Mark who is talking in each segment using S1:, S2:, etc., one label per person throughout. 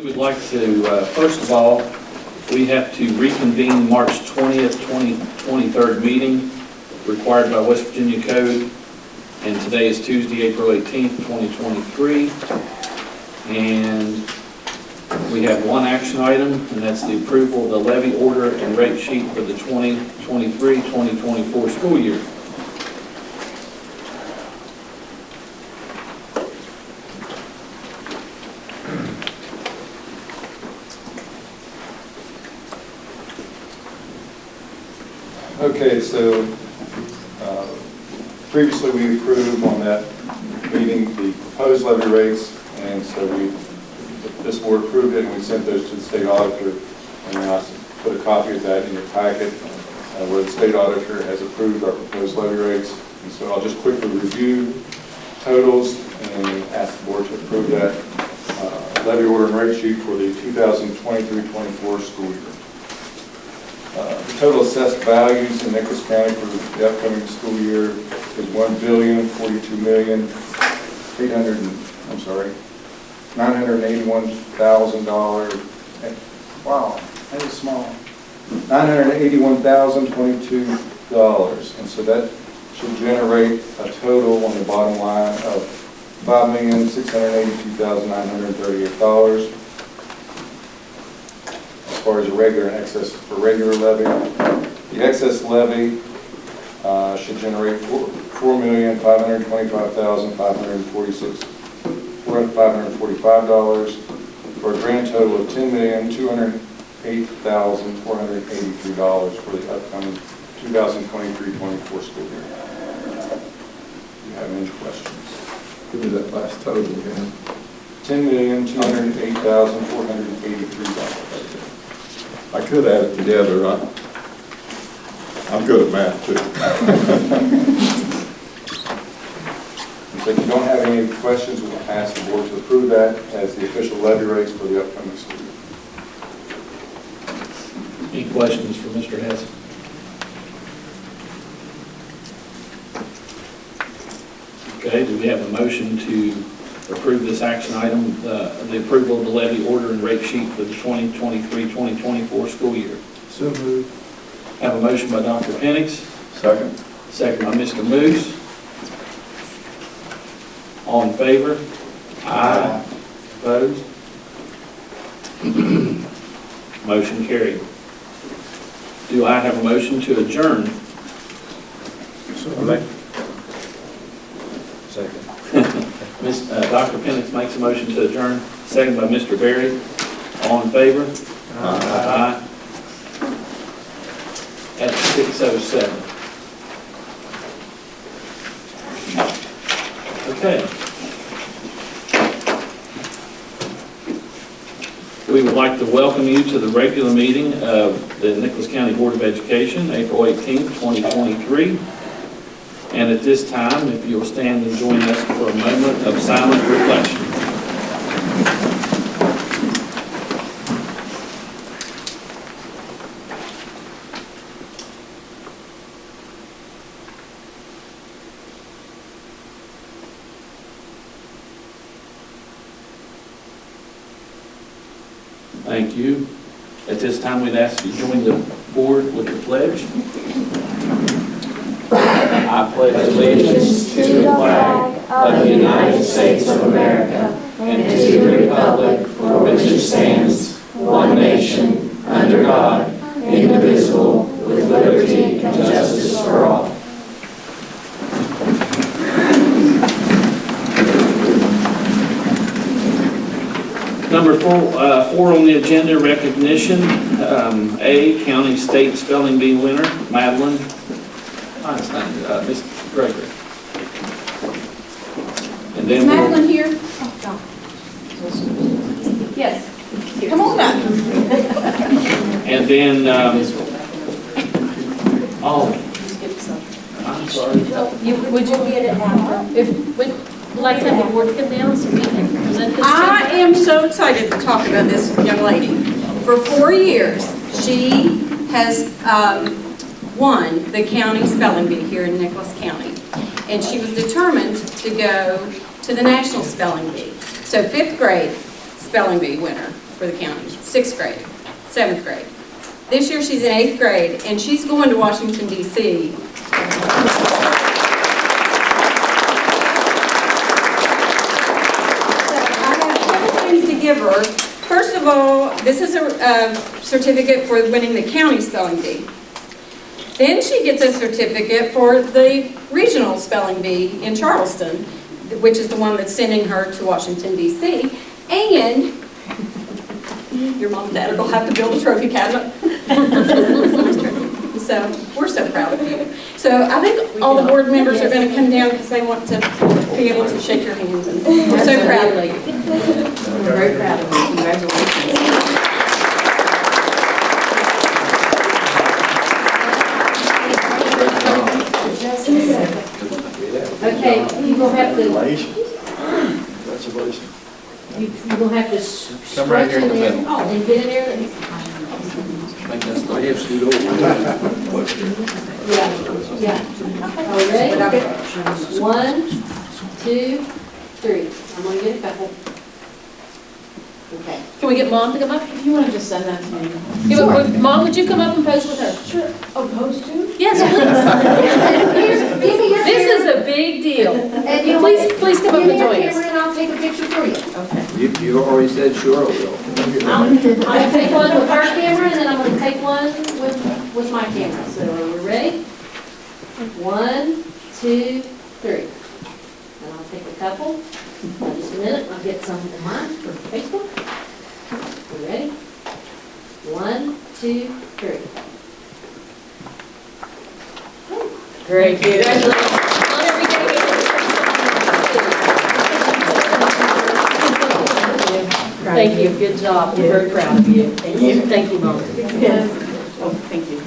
S1: We'd like to, first of all, we have to reconvene March 20th, 2023 meeting required by West Virginia Code. And today is Tuesday, April 18th, 2023. And we have one action item, and that's the approval of the levy order and rate sheet for the 2023-2024 school year.
S2: Okay, so previously we approved on that meeting the proposed levy rates, and so this board approved it and we sent those to the state auditor, and I put a copy of that in your packet where the state auditor has approved our proposed levy rates. And so I'll just quickly review totals and ask the board to approve that levy order and rate sheet for the 2023-24 school year. The total assessed values in Nicholas County for the upcoming school year is $981,000. Wow, that is small. $981,022, and so that should generate a total on the bottom line of $5,682,938. As far as a regular and excess for regular levy, the excess levy should generate $4,525,545 for a grand total of $10,208,483 for the upcoming 2023-24 school year. Do you have any questions?
S3: Give me that last total again.
S2: $10,208,483.
S3: I could add it together. I'm good at math too.
S2: So if you don't have any questions, we'll ask the board to approve that as the official levy rates for the upcoming school year.
S1: Any questions for Mr. Hess? Okay, do we have a motion to approve this action item, the approval of the levy order and rate sheet for the 2023-2024 school year?
S3: So moved.
S1: Have a motion by Dr. Penix.
S3: Second.
S1: Second by Mr. Moose. All in favor? Aye. Opposed? Motion carried. Do I have a motion to adjourn?
S3: So moved. Second.
S1: Dr. Penix makes a motion to adjourn, second by Mr. Berry. All in favor? Aye. At 6:07. Okay. We would like to welcome you to the regular meeting of the Nicholas County Board of Education, April 18th, 2023. And at this time, if you'll stand and join us for a moment of silent reflection. Thank you. At this time, we'd ask you to join the board with the pledge. I pledge allegiance to the flag of the United States of America and to the republic for which it stands, one nation, under God, indivisible, with liberty and justice for all. Number four on the agenda, recognition. A, County State Spelling Bee winner, Madeline. Ms. Gregory. And then
S4: is Madeline here? Oh, no. Yes. Come on up.
S1: And then, I'm sorry.
S4: Would you get it now?
S5: If we'd like to have the board come down so we can present this to
S4: I am so excited to talk about this young lady. For 4 years, she has won the county spelling bee here in Nicholas County. And she was determined to go to the national spelling bee. So 5th grade spelling bee winner. for the county, 6th grade, 7th grade. This year she's in 8th grade, and she's going to Washington, D.C. So I have several things to give her. First of all, this is a certificate for winning the county spelling bee. Then she gets a certificate for the regional spelling bee in Charleston, which is the one that's sending her to Washington, D.C. And your mom and dad will have to build a trophy cabinet. So we're so proud of you. So I think all the board members are going to come down because they want to be able to shake your hands. And we're so proud of you. We're very proud of you. Congratulations.
S5: Okay, you're gonna have to,
S3: Congratulations.
S5: you're gonna have to
S1: Come right
S5: stretch
S1: here in
S5: in
S1: the
S5: there.
S1: middle.
S5: Oh, and get in there. Yeah. All ready? 1, 2, 3. I'm gonna get a couple. Okay. Can we get Mom to come up?
S6: If you want to just send that to me.
S5: Mom, would you come up and pose with her?
S6: Sure. Oh, pose too?
S5: Yes, please. This is a big deal.
S6: And you
S5: Please come up and join us.
S6: and I'll take a picture for you. Okay.
S3: You already said sure, Will.
S5: I'm gonna take one with her camera, and then I'm gonna take one with my camera. So are we ready? 1, 2, 3. And I'll take a couple. Just a minute, I'll get some of mine for Facebook. You ready? 1, 2, 3. Great, congratulations. Thank you, good job, we're very proud of you. Thank you. Thank you, Mom.
S6: Yes. Oh, thank you.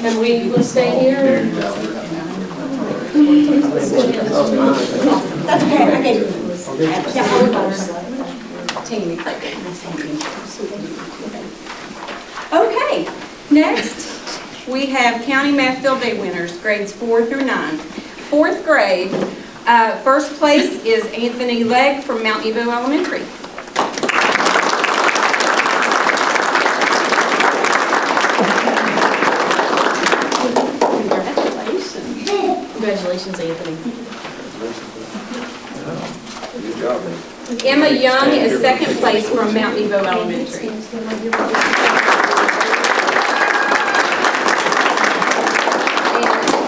S5: And we will stay here?
S4: That's okay. I gave you. Yeah, hold on. Tammy. Okay, next we have County Math Field Day winners, grades 4 through 9. 4th grade, first place is Anthony Legg from Mount Nebo Elementary.
S5: Congratulations, Anthony.
S3: Good job.
S4: Emma Young is 2nd place from Mount Nebo Elementary.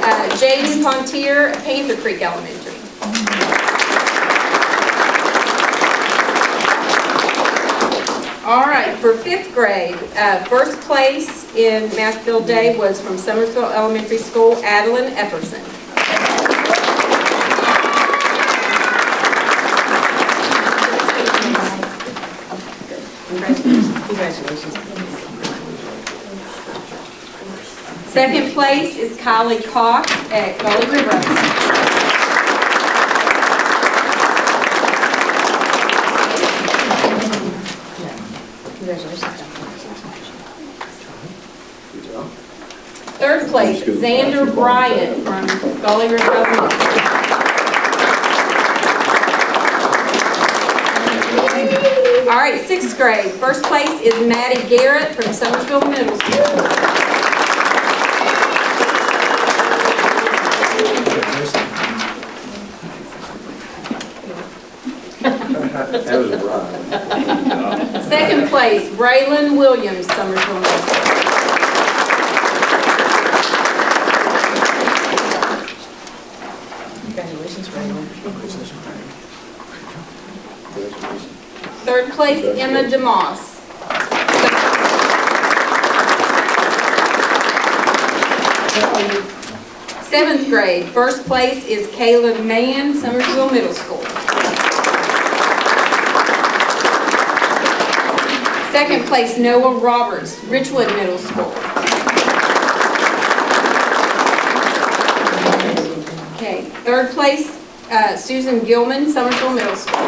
S4: And Jaden Pontier, Panther Creek Elementary. All right, for 5th grade, first place in Math Field Day was from Summersville Elementary School, Adeline Epperson.
S5: Congratulations.
S4: 2nd place is Kylie Cox at Gully River.
S5: Congratulations.
S4: 3rd place, Xander Bryant from Gully River Elementary. All right, 6th grade. First place is Maddie Garrett from Summersville Middle School.
S3: That was a ride.
S4: 2nd place, Braylon Williams, Summersville Middle School.
S5: Congratulations, Raymond.
S4: 3rd place, Emma DeMoss. 7th grade, first place is Caleb Mann, Summersville Middle School. 2nd place, Noah Roberts, Richwood Middle School. Okay, 3rd place, Susan Gilman, Summersville Middle School.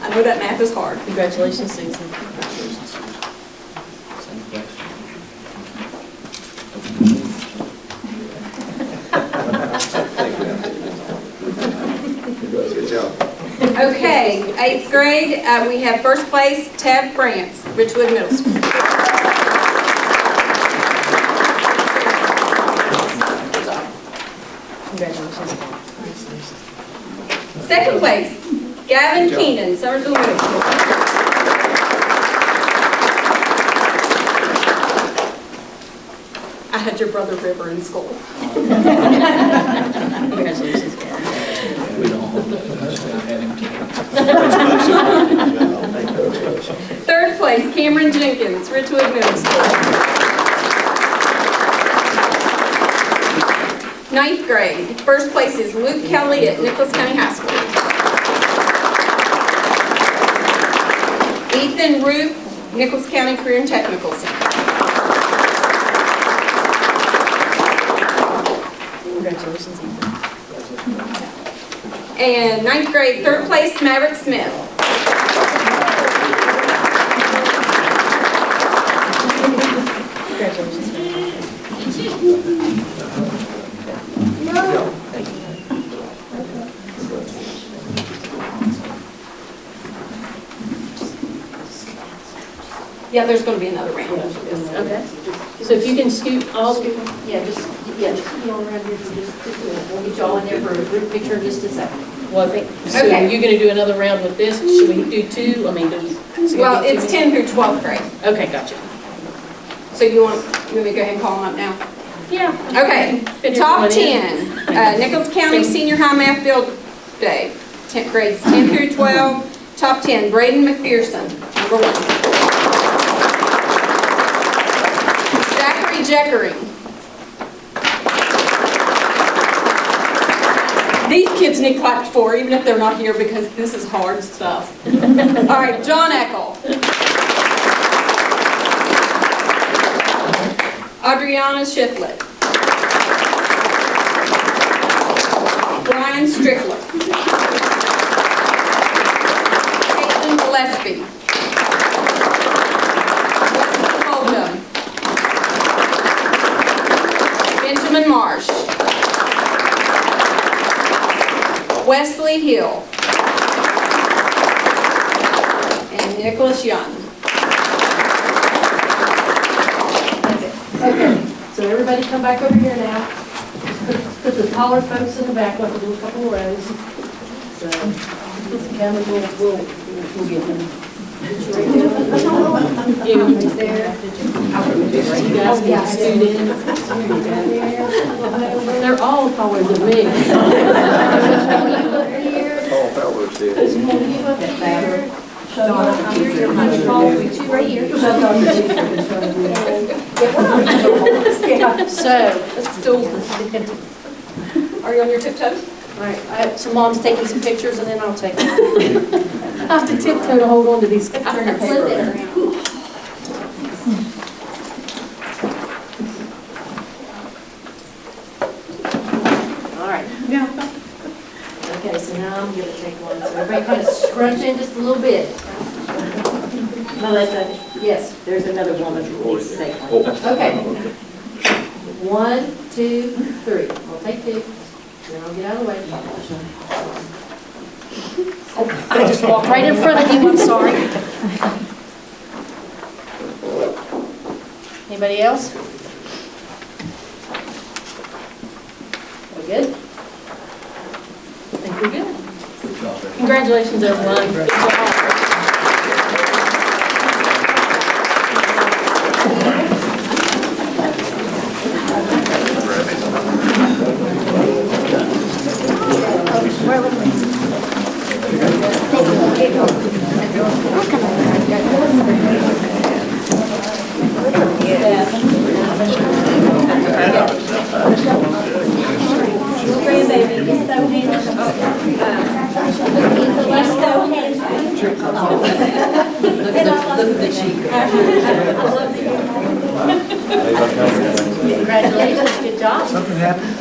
S4: I know that math is hard.
S5: Congratulations, Susan.
S3: job.
S4: Okay, 8th grade, we have first place, Tab France, Richwood Middle School. Second place, Gavin Keenan, Summersville Middle School. I had your brother River in school.
S6: Congratulations,
S1: We don't hold that. Had him
S4: Third place, Cameron Jenkins, Richwood Middle School. 9th grade, first place is Luke Kelly at Nicholas County High School. Ethan Root, Nicholas County Career and Technical Center.
S6: Congratulations, Ethan.
S4: And 9th grade, third place, Maverick Smith.
S6: Congratulations.
S4: Yeah, there's going to be another round.
S6: Okay. So if you can scoot all,
S5: just be all around here for just a minute. We'll get you all in there for a group picture in just a second.
S6: well, I think, so
S4: Okay.
S6: you're going to do another round with this? Should we do two? I mean, do we?
S4: Well, it's 10 through 12th grade.
S6: Okay, gotcha.
S4: So you want me to go ahead and call them up now?
S6: Yeah.
S4: Okay,
S6: Fit
S4: top
S6: everyone in.
S4: 10, Nichols County Senior High Math Field Day, grades 10 through 12. Top 10, Braden McPherson, number 1. Zachary Jeckering. These kids need clapped for, even if they're not here, because this is hard stuff. All right, John Eckel. Adriana Shiflett. Brian Strickler. Caitlin Gillespie. Wesley Oldham. Benjamin Marsh. Wesley Hill. And Nicholas Young. That's it.
S5: Okay, so everybody come back over here now. Put the taller folks in the back, we'll have to do a couple of rows. So, this camera we'll get them. You there. You guys can scoot in. They're all taller than me.
S3: Tall fellows did.
S5: You're much taller than you right here. So,
S4: Let's do. Are you on your tiptoes?
S5: all right, so Mom's taking some pictures and then I'll take them. I have to tiptoe to hold on to these.
S4: Turn your paper around.
S5: All right. Okay, so now I'm gonna take one. So everybody kind of scrunch in just a little bit.
S7: Melissa,
S5: Yes.
S7: there's another woman who needs to take one.
S5: Okay. 1, 2, 3. I'll take 2. Then I'll get out of the way. I just walked right in front of you, I'm sorry. Anybody else? We good?
S6: I think we're good. Congratulations, everyone. Good job.
S5: Congratulations, good job.
S8: Something happened?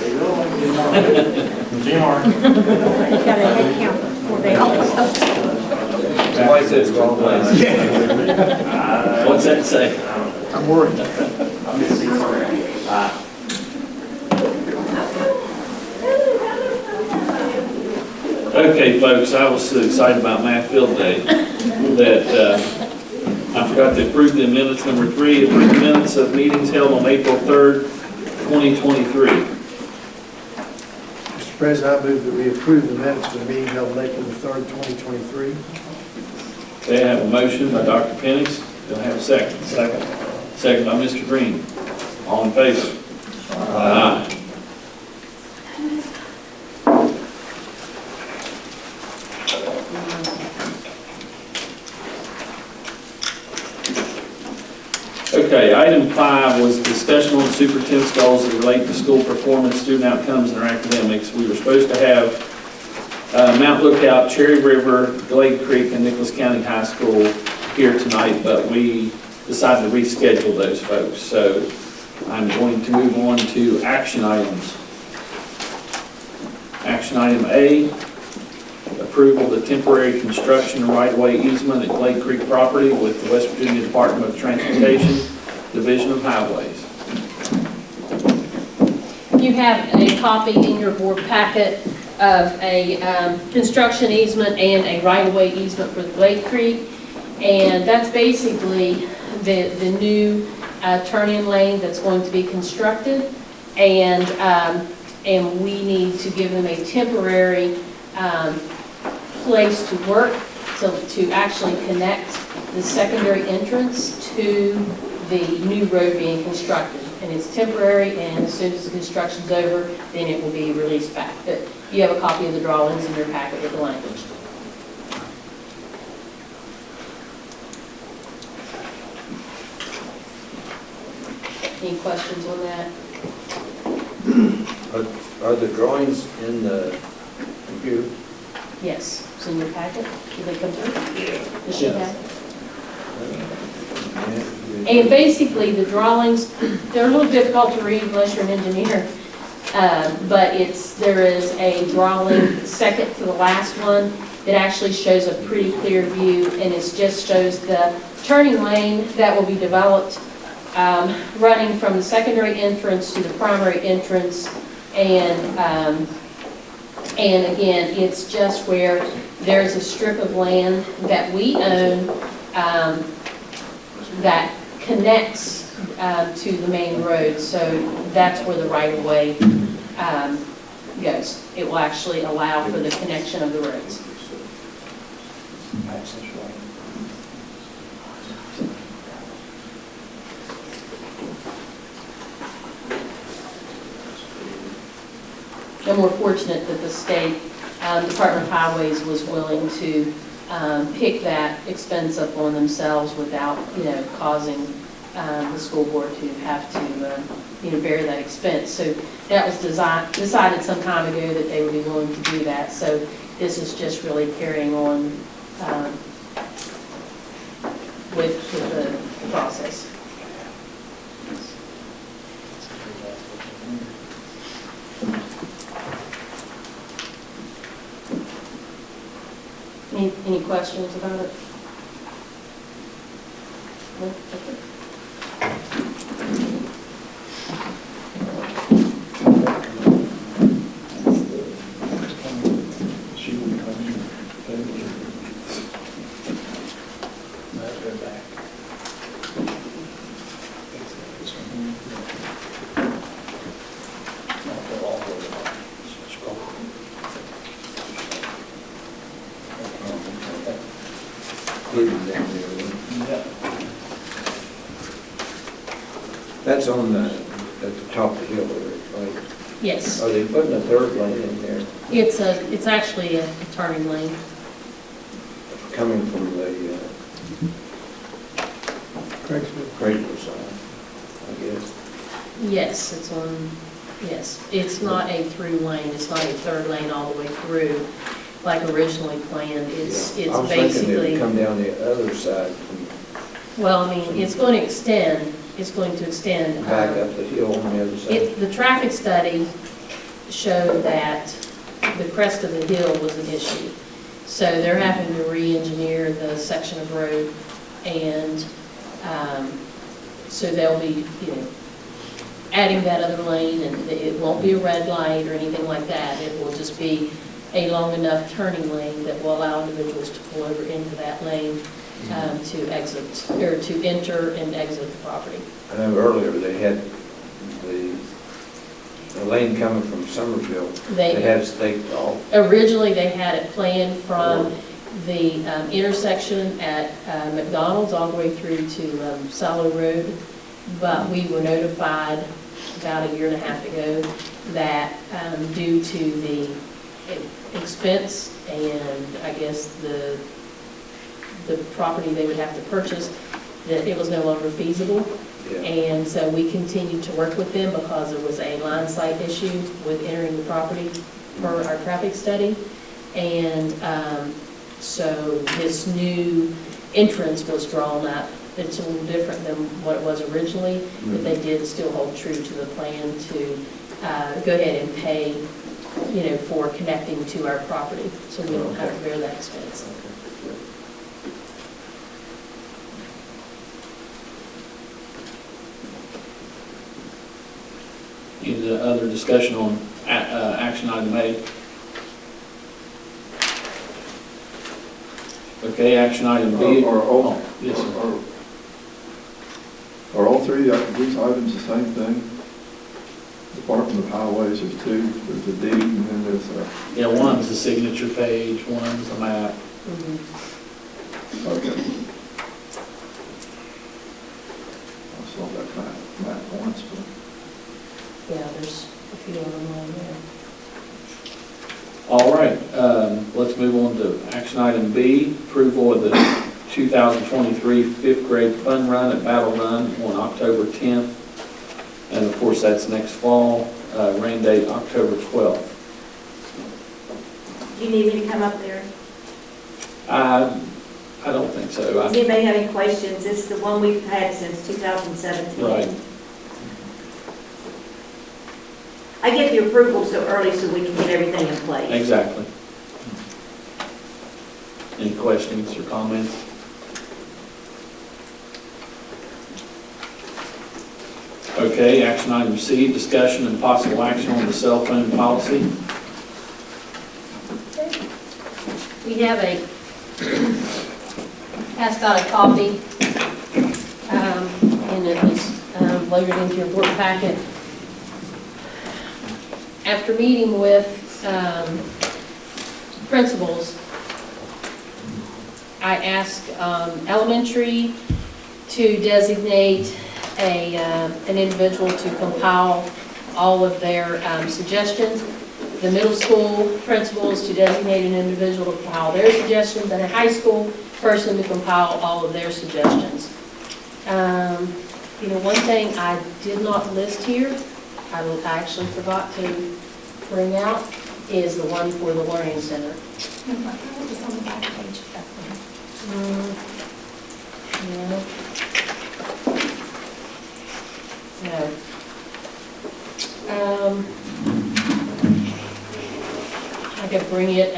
S1: Somebody said it's wrong place. What's that say?
S8: I'm worried.
S1: Okay, folks, I was so excited about Math Field Day that I forgot to approve the minutes. Number 3, approve the minutes of meetings held on April 3rd, 2023.
S8: Mr. President, I move that we approve the minutes for the meeting held on April the 3rd, 2023.
S1: Okay, I have a motion by Dr. Penix. Do I have a second? Second. Second by Mr. Green. All in favor? Aye. Okay, item 5 was discussion on superintendent's goals that relate to school performance, student outcomes, and our academics. We were supposed to have Mount Lookout, Cherry River, Glade Creek, and Nicholas County High School here tonight, but we decided to reschedule those folks. So I'm going to move on to action items. Action item A, approval of the temporary construction right-of-way easement at Glade Creek property with the West Virginia Department of Transportation, Division of Highways.
S6: You have a copy in your board packet of a construction easement and a right-of-way easement for the Glade Creek. And that's basically the new turn-in lane that's going to be constructed. And we need to give them a temporary place to work to actually connect the secondary entrance to the new road being constructed. And it's temporary, and as soon as the construction's over, then it will be released back. But you have a copy of the drawings in your packet with the language. Any questions on that?
S9: Are the drawings in the computer?
S6: Yes, it's in your packet. Did they come through? Yeah. It should have. And basically, the drawings, they're a little difficult to read unless you're an engineer. But there is a drawing second to the last one that actually shows a pretty clear view, and it just shows the turning lane that will be developed running from the secondary entrance to the primary entrance. And again, it's just where there's a strip of land that we own that connects to the main road. So that's where the right-of-way goes. It will actually allow for the connection of the roads. And we're fortunate that the state Department of Highways was willing to pick that expense up on themselves without, causing the school board to have to, bear that expense. So that was decided some time ago that they would be willing to do that. So this is just really carrying on with the process. Any questions about it? No? Okay.
S9: That's at the top of the hill there, right?
S6: Yes.
S9: Are they putting a third lane in there
S6: It's actually a turning lane.
S9: coming from the Craigsville side, I guess?
S6: Yes, it's not a through lane, it's not a third lane all the way through like originally planned. It's
S9: I was thinking it
S6: basically,
S9: would come down the other side and
S6: well, I mean, it's going to extend.
S9: back up the hill on the other side.
S6: The traffic study showed that the crest of the hill was an issue. So they're having to re-engineer the section of road, and so they'll be, adding that other lane, and it won't be a red light or anything like that. It will just be a long enough turning lane that will allow individuals to pull over into that lane to exit, or to enter and exit the property.
S9: I know earlier they had the lane coming from Somerville, they had it staked off.
S6: Originally, they had it planned from the intersection at McDonald's all the way through to Silo Road, but we were notified about a year and a half ago that due to the expense and I guess the property they would have to purchase, that it was no longer feasible.
S9: Yeah.
S6: And so we continued to work with them because there was a line sight issue with entering the property per our traffic study. And so this new entrance was drawn up. It's a little different than what it was originally, but they did still hold true to the plan to go ahead and pay, for connecting to our property, so we don't have to bear that expense.
S1: Any other discussion on action item A? Okay, action item B. Yes, sir.
S3: Are all three of these items the same thing? Department of Highways, there's two, there's a deed and then there's a...
S1: Yeah, one's the signature page, one's the map.
S3: Okay. I saw that map once, but...
S6: Yeah, there's a few of them on there.
S1: All right, let's move on to action item B, approval of the 2023 fifth grade fun run at Battle Run on October 10th. And of course, that's next fall, rain date October 12th.
S7: Do you need me to come up there?
S1: I don't think so.
S7: Does anybody have any questions? It's the one we've had since 2017.
S1: Right.
S7: I get the approval so early so we can get everything in place.
S1: Exactly. Any questions or comments? Okay, action item C, discussion and possible action on the cell phone policy.
S6: We have passed out a copy, and it was loaded into your board packet. After meeting with principals, I asked elementary to designate an individual to compile all of their suggestions. The middle school principals to designate an individual to compile their suggestions, and a high school person to compile all of their suggestions. One thing I did not list here, I actually forgot to bring out, is the one for the Learning Center.
S4: It's on the back page.
S6: Yeah. No. I could bring it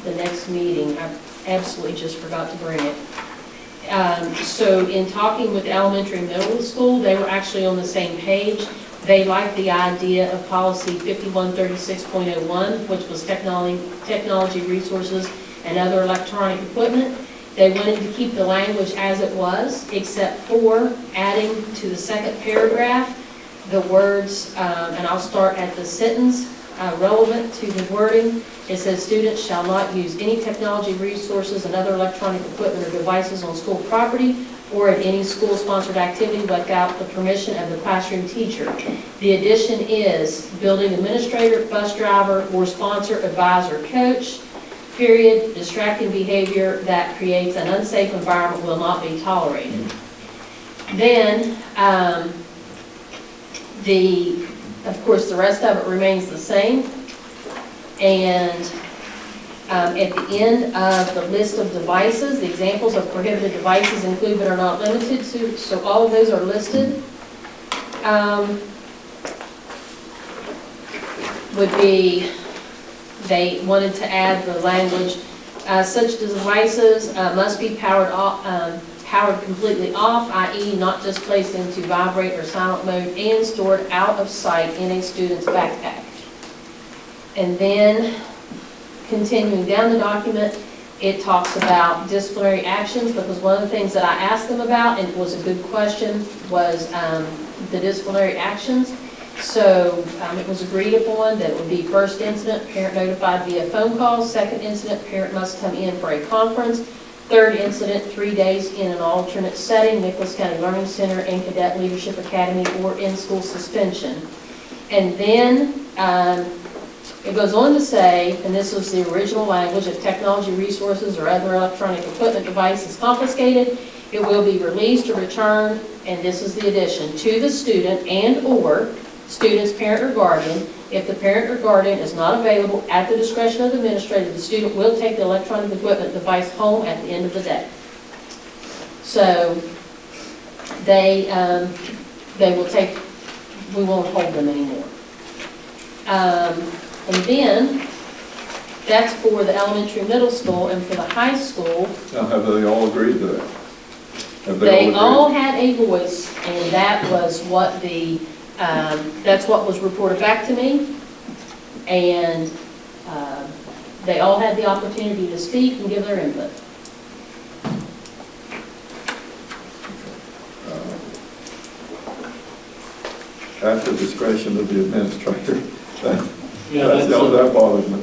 S6: the next meeting. I absolutely just forgot to bring it. So in talking with elementary and middle school, they were actually on the same page. They liked the idea of policy 5136.01, which was technology resources and other electronic equipment. They wanted to keep the language as it was, except for adding to the second paragraph the words, and I'll start at the sentence relevant to the wording. It says, students shall not use any technology resources and other electronic equipment or devices on school property or at any school-sponsored activity without the permission of the classroom teacher. The addition is building administrator, bus driver, or sponsor, advisor, coach, period. Distracting behavior that creates an unsafe environment will not be tolerated. Then, of course, the rest of it remains the same. And at the end of the list of devices, the examples of prohibited devices include but are not limited to, so all of those are listed. Would be, they wanted to add the language, such devices must be powered completely off, i.e. not just placed into vibrate or silent mode, and stored out of sight in a student's backpack. And then continuing down the document, it talks about disciplinary actions, because one of the things that I asked them about, and it was a good question, was the disciplinary actions. So it was agreed upon that it would be first incident, parent notified via phone call. Second incident, parent must come in for a conference. Third incident, 3 days in an alternate setting, Nicholas County Learning Center and Cadet Leadership Academy, or in-school suspension. And then it goes on to say, and this was the original language, if technology resources or other electronic equipment device is confiscated, it will be released or returned, and this is the addition, to the student and/or student's parent or guardian. If the parent or guardian is not available, at the discretion of the administrator, the student will take the electronic equipment device home at the end of the day. So they will take, we won't hold them anymore. And then, that's for the elementary, middle school, and for the high school,
S3: Now, have they all agreed to that? Have
S6: they
S3: agreed?
S6: all had a voice, and that was what that's what was reported back to me. And they all had the opportunity to speak and give their input.
S3: At the discretion of the administrator.
S1: Yeah,
S3: That bothers me.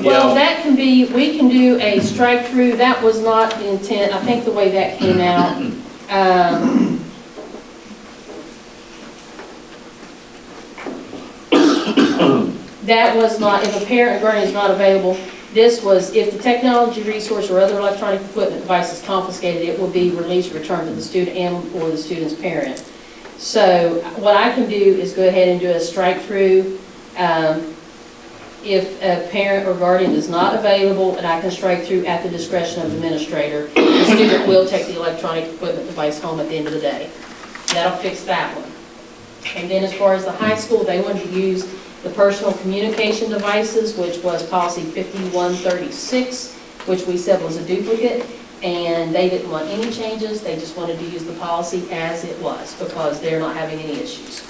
S6: Well, that can be, we can do a strike through. That was not the intent. I think the way that came out, that was not, if a parent or guardian is not available, this was, if the technology resource or other electronic equipment device is confiscated, it will be released or returned to the student and or the student's parent. So what I can do is go ahead and do a strike through. If a parent or guardian is not available, and I can strike through at the discretion of the administrator, the student will take the electronic equipment device home at the end of the day. That'll fix that one. And then as far as the high school, they wanted to use the personal communication devices, which was policy 5136, which we said was a duplicate, and they didn't want any changes. They just wanted to use the policy as it was because they're not having any issues.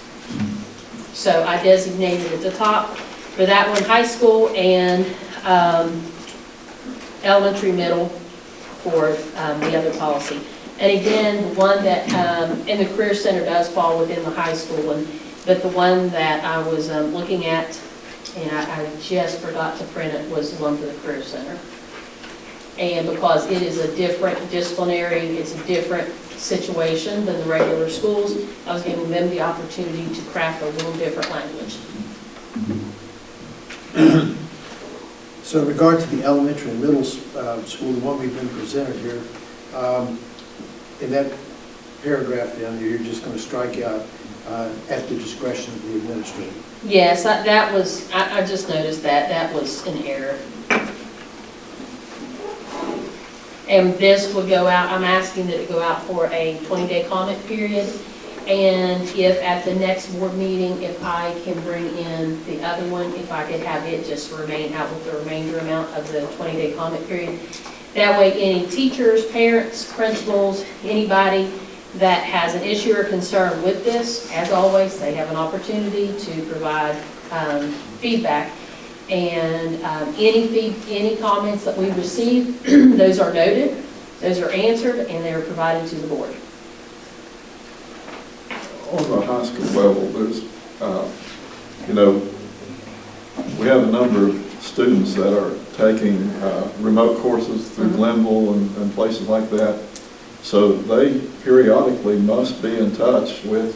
S6: So I designated at the top for that one, high school and elementary, middle for the other policy. And again, the one that, and the Career Center does fall within the high school one, but the one that I was looking at, and I just forgot to print it, was the one for the Career Center. And because it is a different disciplinary, it's a different situation than the regular schools, I was giving them the opportunity to craft a little different language.
S8: So in regard to the elementary and middle school, the one we've been presented here, in that paragraph down there, you're just going to strike out at the discretion of the administrator.
S6: Yes, that was, I just noticed that was an error. And this will go out, I'm asking that it go out for a 20-day comment period. And if at the next board meeting, if I can bring in the other one, if I could have it just remain out with the remainder amount of the 20-day comment period. That way, any teachers, parents, principals, anybody that has an issue or concern with this, as always, they have an opportunity to provide feedback. And any comments that we receive, those are noted, those are answered, and they're provided to the board.
S3: On the high school level, there's, we have a number of students that are taking remote courses through Glenville and places like that. So they periodically must be in touch with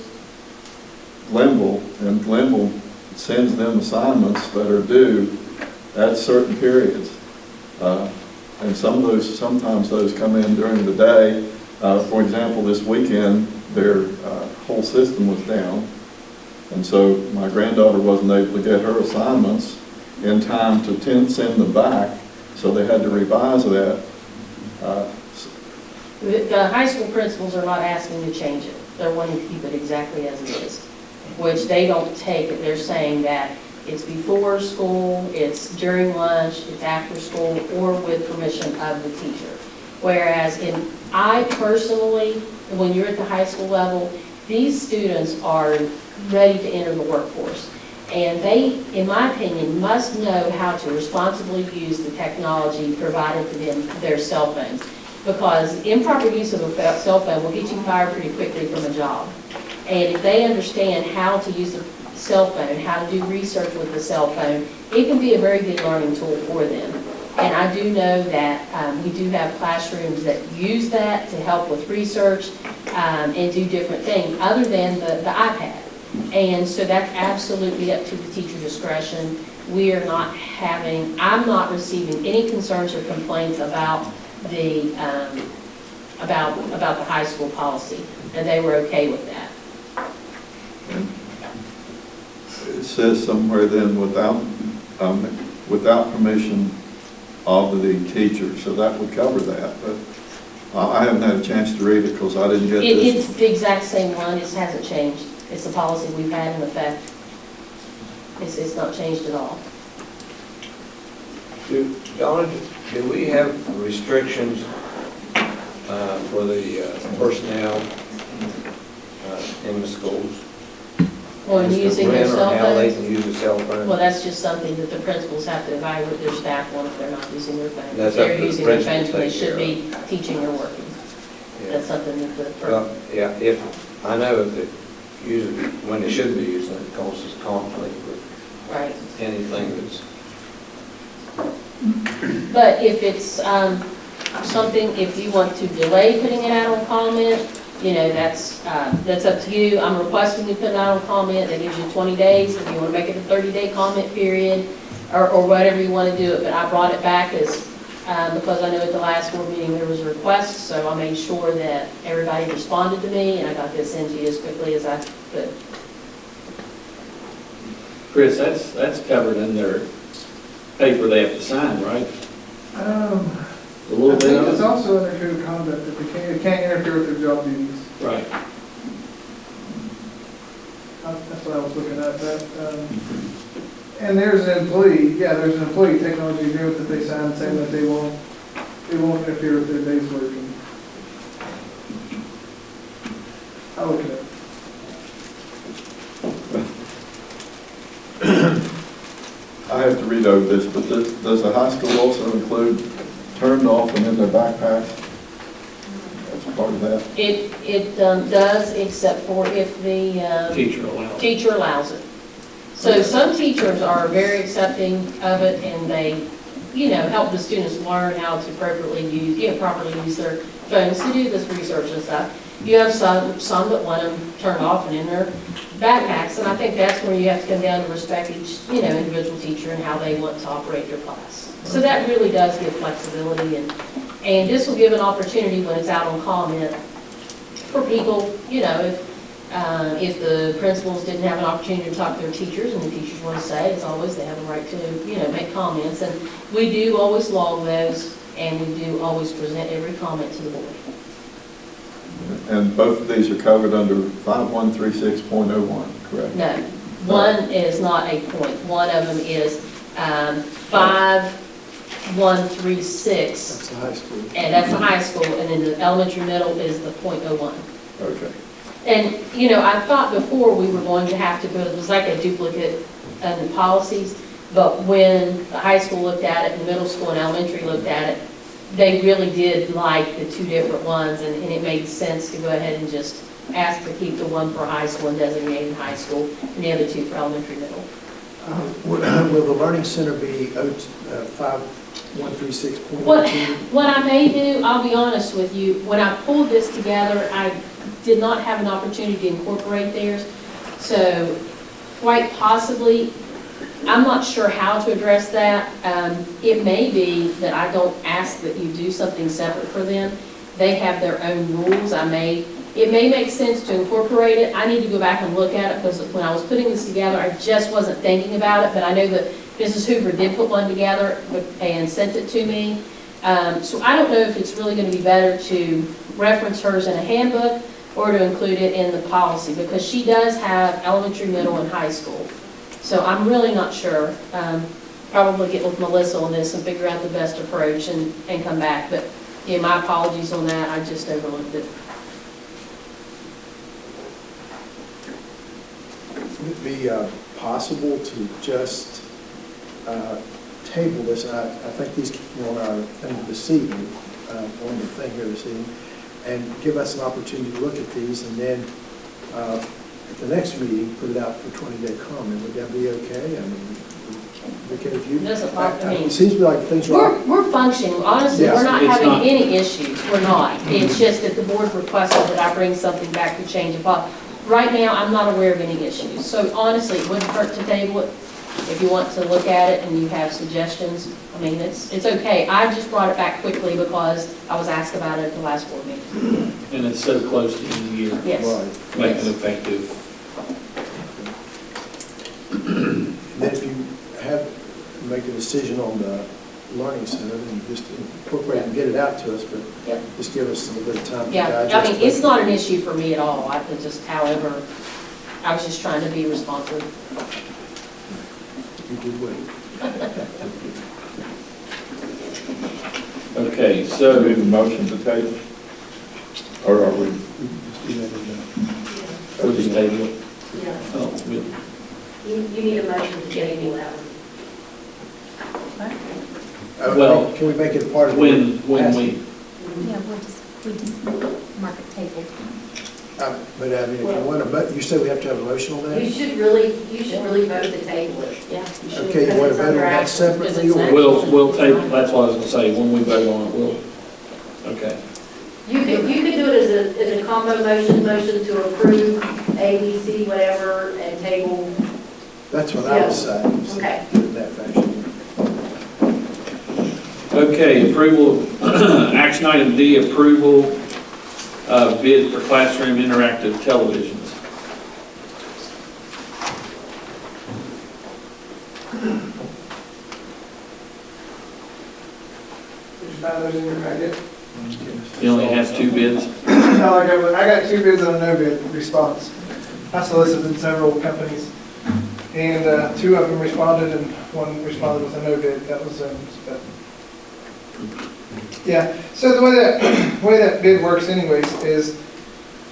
S3: Glenville, and Glenville sends them assignments that are due at certain periods. And sometimes those come in during the day. For example, this weekend, their whole system was down. And so my granddaughter wasn't able to get her assignments in time to send them back, so they had to revise that.
S6: The high school principals are not asking to change it. They're wanting to keep it exactly as it is, which they don't take it. They're saying that it's before school, it's during lunch, it's after school, or with permission of the teacher. Whereas I personally, when you're at the high school level, these students are ready to enter the workforce. And they, in my opinion, must know how to responsibly use the technology provided to them, their cell phones. Because improper use of a cell phone will get you fired pretty quickly from a job. And if they understand how to use the cell phone, how to do research with the cell phone, it can be a very good learning tool for them. And I do know that we do have classrooms that use that to help with research and do different things other than the iPad. And so that's absolutely up to the teacher discretion. We are not having, I'm not receiving any concerns or complaints about the high school policy, and they were okay with that.
S3: It says somewhere then without permission of the teacher, so that would cover that, but I haven't had a chance to read it because I didn't get this.
S6: It's the exact same one, it hasn't changed. It's a policy we've had in effect. It's not changed at all.
S9: Donna, do we have restrictions for the personnel in the schools?
S6: Or
S9: As to
S6: using
S9: when
S6: their
S9: or
S6: cell
S9: how they
S6: phones?
S9: can use a cell phone?
S6: Well, that's just something that the principals have to evaluate their staff on if they're not using their phones. If
S9: That's up to
S6: they're
S9: the
S6: using their
S9: principal
S6: phones
S9: to
S6: when they
S9: take
S6: should
S9: care
S6: be teaching or working.
S9: Yeah.
S6: That's something that the,
S9: Well, yeah, if, I know that usually when they should be using it causes conflict with
S6: right.
S9: anything that's,
S6: But if it's something, if you want to delay putting it out on comment, you know, that's up to you. I'm requesting you put it out on comment. That gives you 20 days. If you want to make it a 30-day comment period or whatever you want to do it. But I brought it back because I know at the last board meeting there was a request, so I made sure that everybody responded to me, and I got this into you as quickly as I could.
S1: Chris, that's covered in their paper they have to sign, right? A little
S10: I
S1: bit
S10: think
S1: of
S10: it's
S1: it?
S10: also under code of conduct that it can't interfere with their job duties.
S1: Right.
S10: That's what I was looking at, and there's an employee technology agreement that they signed saying that they won't interfere with their day's work. And I'll look at it.
S3: I have to read over this, but does the high school also include turned off and in their backpacks? That's part of that.
S6: It does, except for if the
S1: Teacher allowed.
S6: teacher allows it. So some teachers are very accepting of it, and they, help the students learn how to appropriately use, properly use their phones to do this research and stuff. You have some that want them turned off and in their backpacks, and I think that's where you have to come down to respect each, individual teacher and how they want to operate their class. So that really does give flexibility, and this will give an opportunity when it's out on comment for people, if the principals didn't have an opportunity to talk to their teachers, and the teachers want to say, as always, they have a right to, make comments. And we do always log those, and we do always present every comment to the board.
S3: And both of these are covered under 5136.01, correct?
S6: No, one is not a point. One of them is 5136.
S8: That's the high school.
S6: And that's the high school, and then the elementary middle is the .01.
S3: Okay.
S6: And, I thought before we were going to have to go, it was like a duplicate in the policies, but when the high school looked at it, and middle school and elementary looked at it, they really did like the two different ones, and it made sense to go ahead and just ask to keep the one for high school and designated high school, and the other two for elementary middle.
S8: Will the Learning Center be 5136.02?
S6: What I may do, I'll be honest with you, when I pulled this together, I did not have an opportunity to incorporate theirs. So quite possibly, I'm not sure how to address that. It may be that I don't ask that you do something separate for them. They have their own rules. It may make sense to incorporate it. I need to go back and look at it because when I was putting this together, I just wasn't thinking about it, but I know that Mrs. Hoover did put one together and sent it to me. So I don't know if it's really going to be better to reference hers in a handbook or to include it in the policy, because she does have elementary, middle, and high school. So I'm really not sure. Probably get with Melissa on this and figure out the best approach and come back. But yeah, my apologies on that. I just overlooked it.
S8: be possible to just table this? And I think these came on our thing this evening, on the thing here this evening, and give us an opportunity to look at these, and then at the next meeting, put it out for 20-day comment. Would that be okay? I mean, okay with you?
S6: It doesn't bother me.
S8: It seems to me like things are...
S6: We're functioning, honestly,
S8: Yes,
S6: we're not
S1: it's
S6: having
S1: not.
S6: any issues, we're not. It's just that the board requested that I bring something back to change a policy. Right now, I'm not aware of any issues, so honestly, it wouldn't hurt to table it. If you want to look at it and you have suggestions, I mean, it's okay. I just brought it back quickly because I was asked about it at the last board meeting.
S1: And it's so close to the end of the year.
S6: Yes.
S8: Right.
S1: Make
S6: Yes.
S1: it effective.
S8: And then if you make a decision on the Learning Center, then just incorporate and get it out to us, but
S6: Yep.
S8: just give us a little bit of time to
S6: Yeah,
S8: digest
S6: I mean,
S8: it.
S6: it's not an issue for me at all. I could just, however, I was just trying to be responsive.
S8: You did well.
S1: Okay,
S3: So
S1: so
S3: we need a motion to table? Or are we?
S8: We can just do that in
S1: we'll just table it.
S7: Yeah.
S1: Oh, we'll-
S7: You need a motion to table that one.
S1: Well,
S8: Can we make it part of the...
S1: when we,
S11: Yeah, we just mark it tabled.
S8: But I mean, if you want to, you said we have to have a motion on that?
S7: You should really vote to table it.
S6: Yeah, you should.
S8: Okay, you want to vote on that separately? or-
S1: we'll table, that's what I was gonna say, when we vote on it, we'll, okay.
S7: You could do it as a combo motion to approve A, B, C, whatever, and table.
S8: That's what I was saying. so
S7: Okay.
S8: do it in that fashion.
S1: Okay, approval, action item D, approval of bid for classroom interactive televisions.
S10: Did you find those in your packet?
S1: You only have 2 bids?
S10: No, I got 2 bids on a no bid response. I solicited several companies, and 2 of them responded, and 1 responded with a no bid. That was yeah. So the way that bid works, anyways, is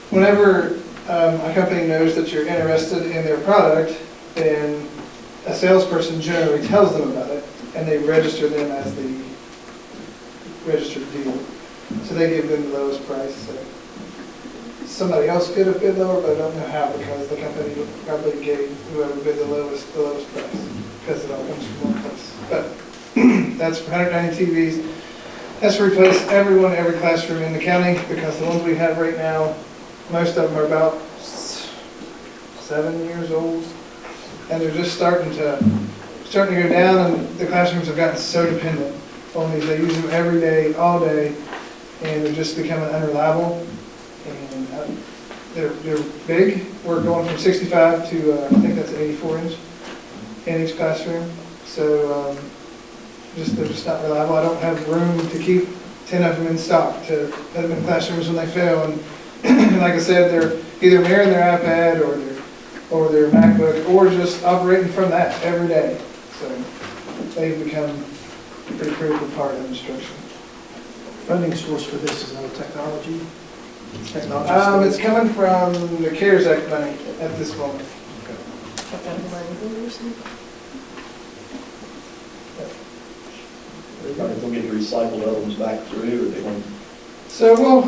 S10: whenever a company knows that you're interested in their product, then a salesperson generally tells them about it, and they register them as the registered dealer. So they give them the lowest price. So somebody else could have bid lower, but I don't know how, because the company probably gave whoever bid the lowest price, because it all comes from one place. But that's for 190 TVs. That's to replace every classroom in the county, because the ones we have right now, most of them are about 7 years old, and they're just starting to go down, and the classrooms have gotten so dependent on these. They use them every day, all day, and they're just becoming unreliable. And they're big. We're going from 65 to I think that's 84 inch in each classroom. So they're just not reliable. I don't have room to keep 10 of them in stock to put them in classrooms when they fail. And like I said, they're either mirroring their iPad or their MacBook, or just operating from that every day. So they've become a pretty critical part of instruction.
S8: Funding source for this is another technology?
S10: It's coming from the CARES Act money at this moment.
S12: They'll get the recycled items back through, or they want...
S10: So,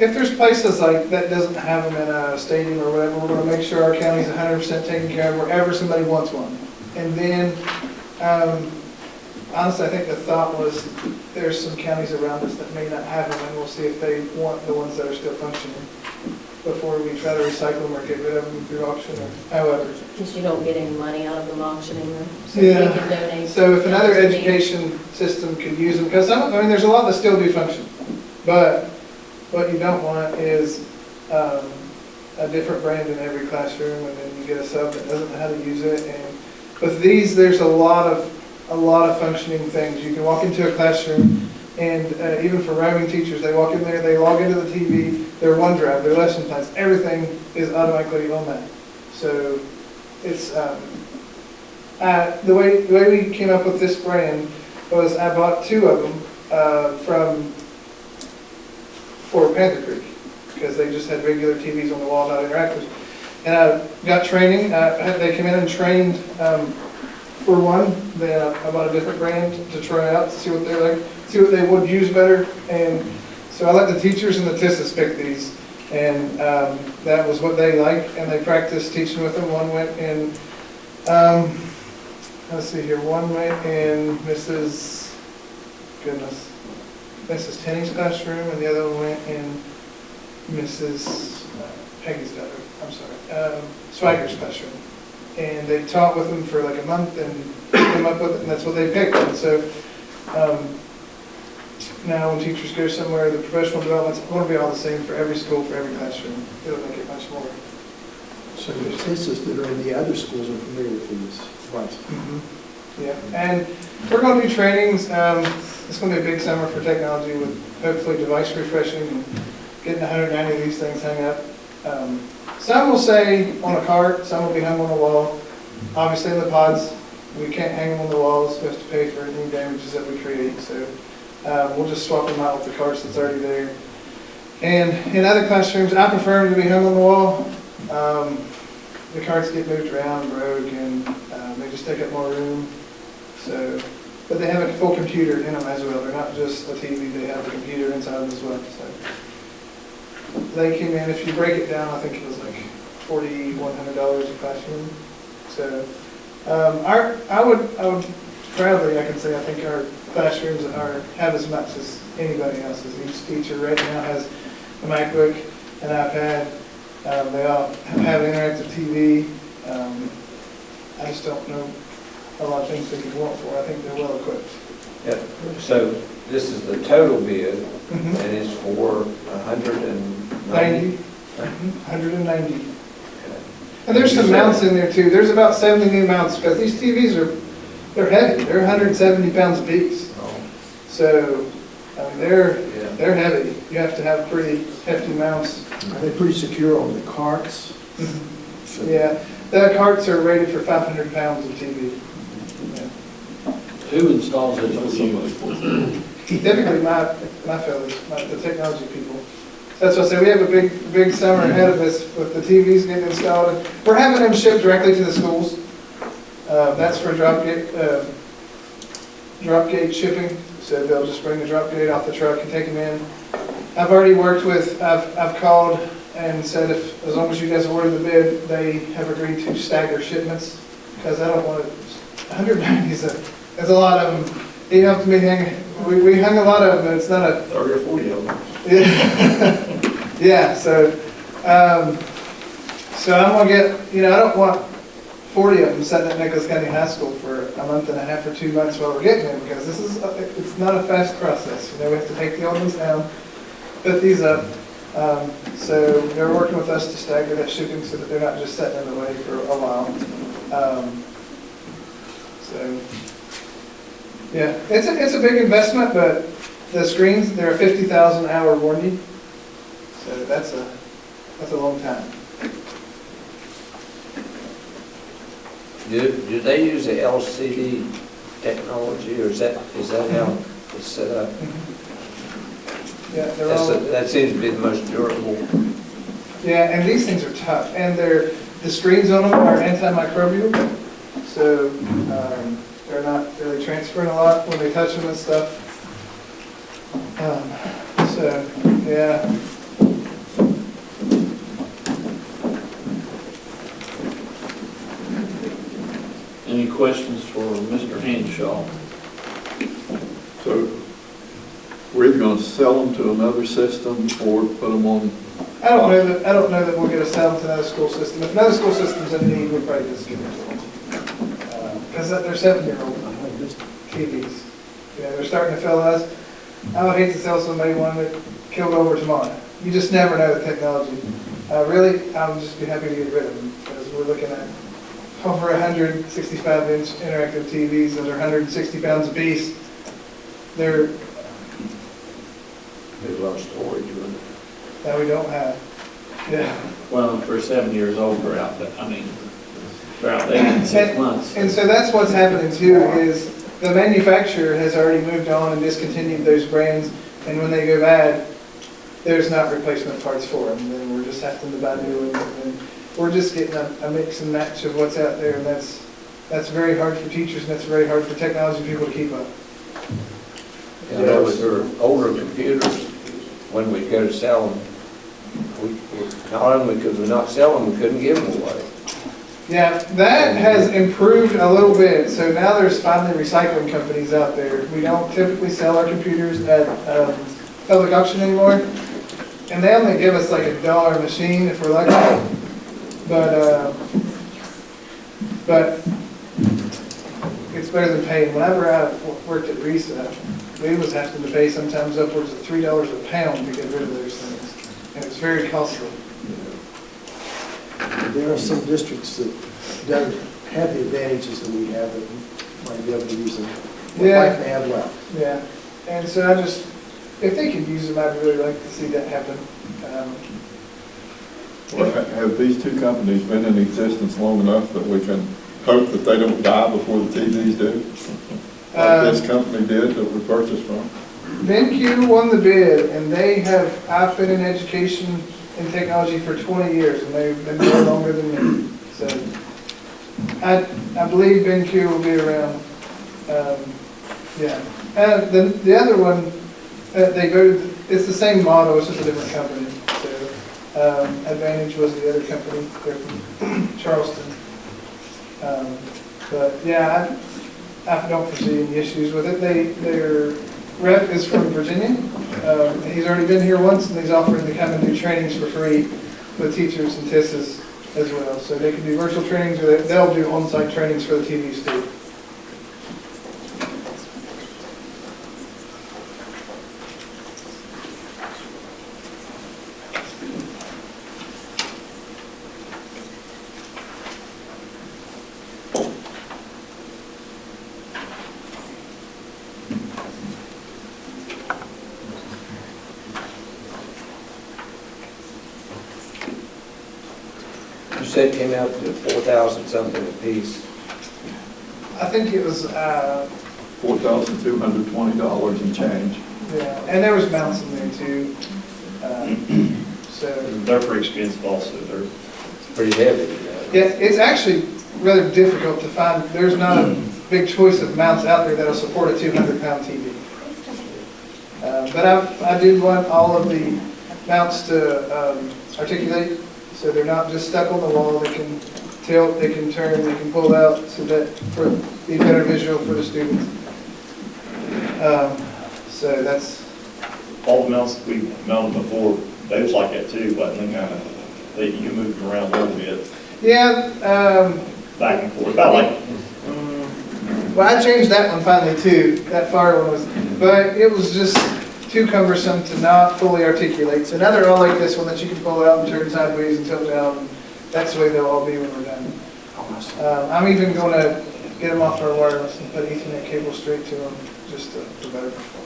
S10: if there's places like that doesn't have them in a stadium or whatever, we're going to make sure our county's 100% taken care of wherever somebody wants one. And then, honestly, I think the thought was there's some counties around us that may not have them, and we'll see if they want the ones that are still functioning before we try to recycle them or get rid of them through auction or however.
S6: Because you don't get any money out of them auctioning them. So
S10: Yeah.
S6: they can donate.
S10: So if another education system could use them, because there's a lot that still do function, but what you don't want is a different brand in every classroom, and then you get a sub that doesn't know how to use it. And with these, there's a lot of functioning things. You can walk into a classroom, and even for roaming teachers, they walk in there, they log into the TV, their OneDrive, their lesson plans, everything is automatically on that. So it's the way we came up with this brand was I bought 2 of them from Fort Panther Creek, because they just had regular TVs on the wall, not interactive. And I got training, they came in and trained for one, then I bought a different brand to try out, to see what they're like, see what they would use better. And so I let the teachers and the TISSs pick these, and that was what they liked, and they practiced teaching with them. One went in, let's see here, one went in Mrs. Tenney's classroom, and the other one went in Mrs. Peggy's daughter, I'm sorry, Swager's classroom. And they taught with them for like a month and came up with it, and that's what they picked. And so now when teachers go somewhere, the professional development's going to be all the same for every school, for every classroom. It'll make it much more.
S8: So the TISSs that are in the other schools are familiar with these devices.
S10: Mm-hmm. Yeah, and we're going to do trainings. It's going to be a big summer for technology with hopefully device refreshing and getting 190 of these things hung up. Some will say on a cart, some will be hung on the wall. Obviously in the pods, we can't hang them on the walls. We have to pay for any damages that we create. So we'll just swap them out with the carts that's already there. And in other classrooms, I prefer them to be hung on the wall. The carts get moved around, broke, and they just take up more room. So, but they have a full computer in them as well. They're not just a TV, they have a computer inside them as well. So they came in, if you break it down, I think it was like $4,100 a classroom. So I would proudly, I can say, I think our classrooms have as much as anybody else's. Each teacher right now has a MacBook, an iPad. They all have an interactive TV. I just don't know a lot of things they could want for. I think they're well equipped.
S9: Yeah. So this is the total bid,
S10: Mm-hmm.
S9: and it's for 190.
S10: 190. And there's some mounts in there too. There's about 70 new mounts because these TVs they're heavy. They're 170 pounds a piece.
S9: Oh.
S10: So I mean they're heavy. You have to have pretty hefty mounts.
S8: Are they pretty secure on the carts?
S10: Yeah, the carts are rated for 500 pounds of TV. Yeah.
S1: Who installs it for you?
S10: Typically my fellows, the technology people. That's what I say, we have a big summer ahead of us with the TVs getting installed. We're having them shipped directly to the schools. That's for drop gate shipping, so they'll just bring the drop gate off the truck and take them in. I've already worked with, I've called and said if, as long as you guys award the bid, they have agreed to stagger shipments, because I don't want to, 190 is a lot of them. You have to be hanging, we hung a lot of them, and it's not a
S12: 30 or 40 of them.
S10: Yeah, yeah. So I'm gonna get. I don't want 40 of them sitting at Nicholas County High School for a month and a half or 2 months while we're getting them, because it's not a fast process. We have to take the old ones down, put these up. So they're working with us to stagger that shipping so that they're not just sitting in the way for a while. So yeah, it's a big investment, but the screens, they're a 50,000 hour warranty, so that's a long time.
S9: Do they use the LCD technology, or is that how it's set up?
S10: Yeah, they're all.
S9: That seems to be the most durable.
S10: Yeah, and these things are tough, and the screens on them are antimicrobial, so they're not really transferring a lot when they touch them and stuff. So, yeah.
S1: Any questions for Mr. Hanshaw?
S3: So we're either going to sell them to another system or put them on.
S10: I don't know that we're going to sell them to another school system. If another school system's in need, we'll probably just give it to them. Because they're 7-year-old TVs. They're starting to fill us. I would hate to sell somebody one that killed over tomorrow. You just never know with technology. Really, I would just be happy to get rid of them, because we're looking at over 165-inch interactive TVs that are 160 pounds a piece.
S9: There's a lot of storage with it.
S10: That we don't have. Yeah.
S1: Well, for 7 years old, they're out there in 6 months.
S10: And so that's what's happening too, is the manufacturer has already moved on and discontinued those brands, and when they go bad, there's not replacement parts for them, and we're just having to buy new ones. And we're just getting a mix and match of what's out there, and that's very hard for teachers, and that's very hard for technology people to keep up.
S9: You know, with our older computers, when we go to sell them, not only could we not sell them, we couldn't give them away.
S10: Yeah, that has improved a little bit, so now there's finally recycling companies out there. We don't typically sell our computers at public auction anymore, and they only give us like $1 a machine if we're lucky. But it's better than paying. Whenever I worked at RESA, we was having to pay sometimes upwards of $3 a pound to get rid of those things, and it's very costly.
S8: There are some districts that don't have the advantages that we have that might be able to use them. What
S10: Yeah.
S8: life they have left.
S10: Yeah, and so if they could use them, I'd really like to see that happen.
S3: Well, have these two companies been in existence long enough that we can hope that they don't die before the TVs do? Like this company did that we purchased from?
S10: BenQ won the bid, and I've been in education and technology for 20 years, and they've been there longer than me. So I believe BenQ will be around. Yeah. The other one, they voted, it's the same model, it's just a different company. So Advantage was the other company, they're from Charleston. But yeah, I don't foresee any issues with it. Their rep is from Virginia. He's already been here once, and he's offering to come and do trainings for free with teachers and TISs as well. So they can do virtual trainings, or they'll do on-site trainings for the TVs too.
S9: You said it came out to 4,000 something a piece.
S10: I think it was,
S3: $4,220 and change.
S10: yeah, and there was mounts in there too. So,
S12: They're pretty expensive also, they're.
S9: It's pretty heavy.
S10: yeah, it's actually rather difficult to find. There's not a big choice of mounts out there that'll support a 200-pound TV. But I did want all of the mounts to articulate, so they're not just stuck on the wall. They can tilt, they can turn, they can pull out, so that for be better visual for the students. So that's.
S12: All the mounts that we mounted before, they was like that too, but then kind of, you can move them around a little bit,
S10: Yeah,
S12: back and forth, about like,
S10: well, I changed that one finally too. That fire one was, but it was just too cumbersome to not fully articulate. So now they're all like this one that you can pull out and turn sideways and tilt down. And that's the way they'll all be when we're done. I'm even going to get them off our wireless and put Ethernet cable straight to them, just for better performance.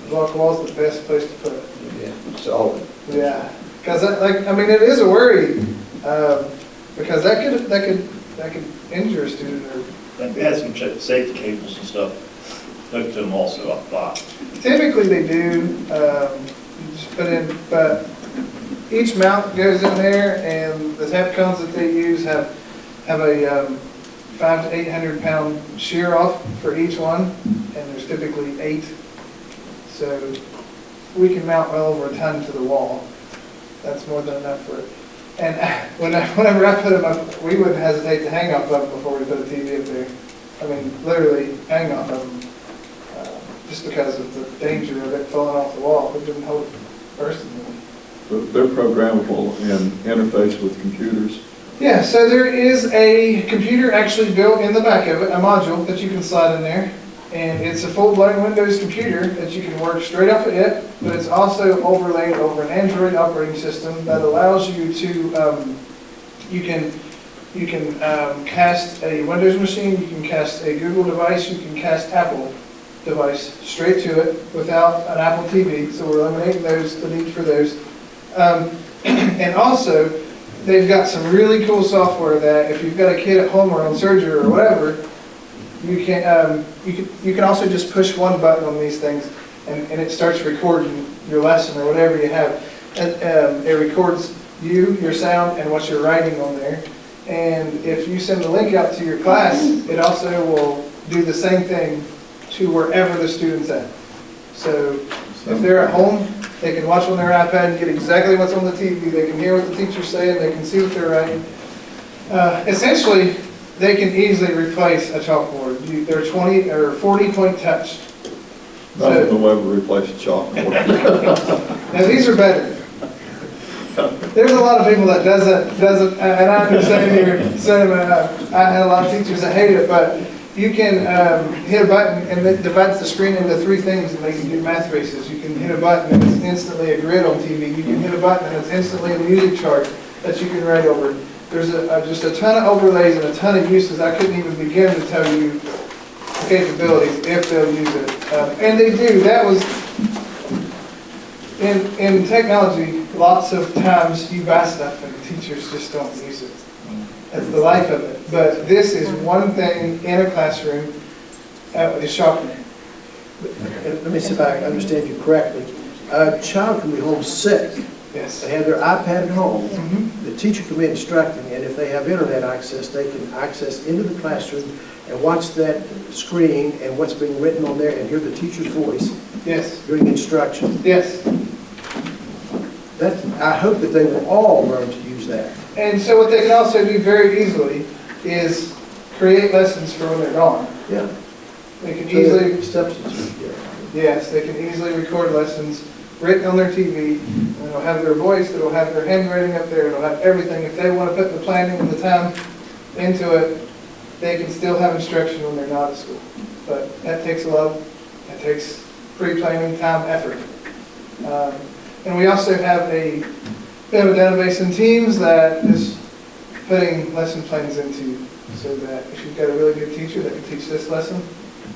S10: Block wall's the best place to put it.
S9: Yeah, solid.
S10: Yeah, because it is a worry, because that could injure a student or.
S12: they had some safety cables and stuff hooked to them also, I thought.
S10: Typically they do, you just put in, but each mount goes in there, and the Tapcons that they use have a 500 to 800 pound shear off for each one, and there's typically 8. So we can mount well over a ton to the wall. That's more than enough for it. And whenever I put them up, we wouldn't hesitate to hang off of them before we put a TV up there. I mean, literally hang off of them, just because of the danger of it falling off the wall. It didn't hold bursting them.
S3: They're programmable and interface with computers.
S10: Yeah, so there is a computer actually built in the back of it, a module that you can slide in there. And it's a full-blown Windows computer that you can work straight off of it, but it's also overlaid over an Android operating system that allows you to, you can cast a Windows machine, you can cast a Google device, you can cast Apple device straight to it without an Apple TV, so we're eliminating the need for those. And also, they've got some really cool software that if you've got a kid at home or on surgery or whatever, you can also just push one button on these things, and it starts recording your lesson or whatever you have. And it records you, your sound, and what you're writing on there. And if you send the link out to your class, it also will do the same thing to wherever the student's at. So if they're at home, they can watch on their iPad and get exactly what's on the TV. They can hear what the teacher's saying. They can see what they're writing. Essentially, they can easily replace a chalkboard. They're 20 or 40-point touch.
S3: Nothing will ever replace a chalkboard.
S10: Now these are better. There's a lot of people that doesn't, and I understand your sentiment. I had a lot of teachers that hate it, but you can hit a button and it divides the screen into 3 things, and they can do math races. You can hit a button and it's instantly a grid on TV. You can hit a button and it's instantly a music chart that you can write over. There's just a ton of overlays and a ton of uses. I couldn't even begin to tell you capabilities if they'll use it. And they do. That was, in technology, lots of times you buy stuff and teachers just don't use it. That's the life of it. But this is one thing in a classroom that is shocking.
S8: Let me see if I understand you correctly. A child can be home sick.
S10: Yes.
S8: They have their iPad at home.
S10: Mm-hmm.
S8: The teacher can be instructing, and if they have internet access, they can access into the classroom and watch that screen and what's being written on there and hear the teacher's voice
S10: Yes.
S8: during instruction.
S10: Yes.
S8: I hope that they will all learn to use that.
S10: And so what they can also do very easily is create lessons for when they're gone.
S8: Yeah.
S10: They can
S8: So
S10: easily,
S8: substitute. Yeah.
S10: yes, they can easily record lessons written on their TV, and it'll have their voice, it'll have their handwriting up there, it'll have everything. If they want to put the planning and the time into it, they can still have instruction when they're not at school. But that takes a lot, that takes pre-planning, time, effort. And we also have a database in Teams that is putting lesson plans into, so that if you've got a really good teacher that can teach this lesson,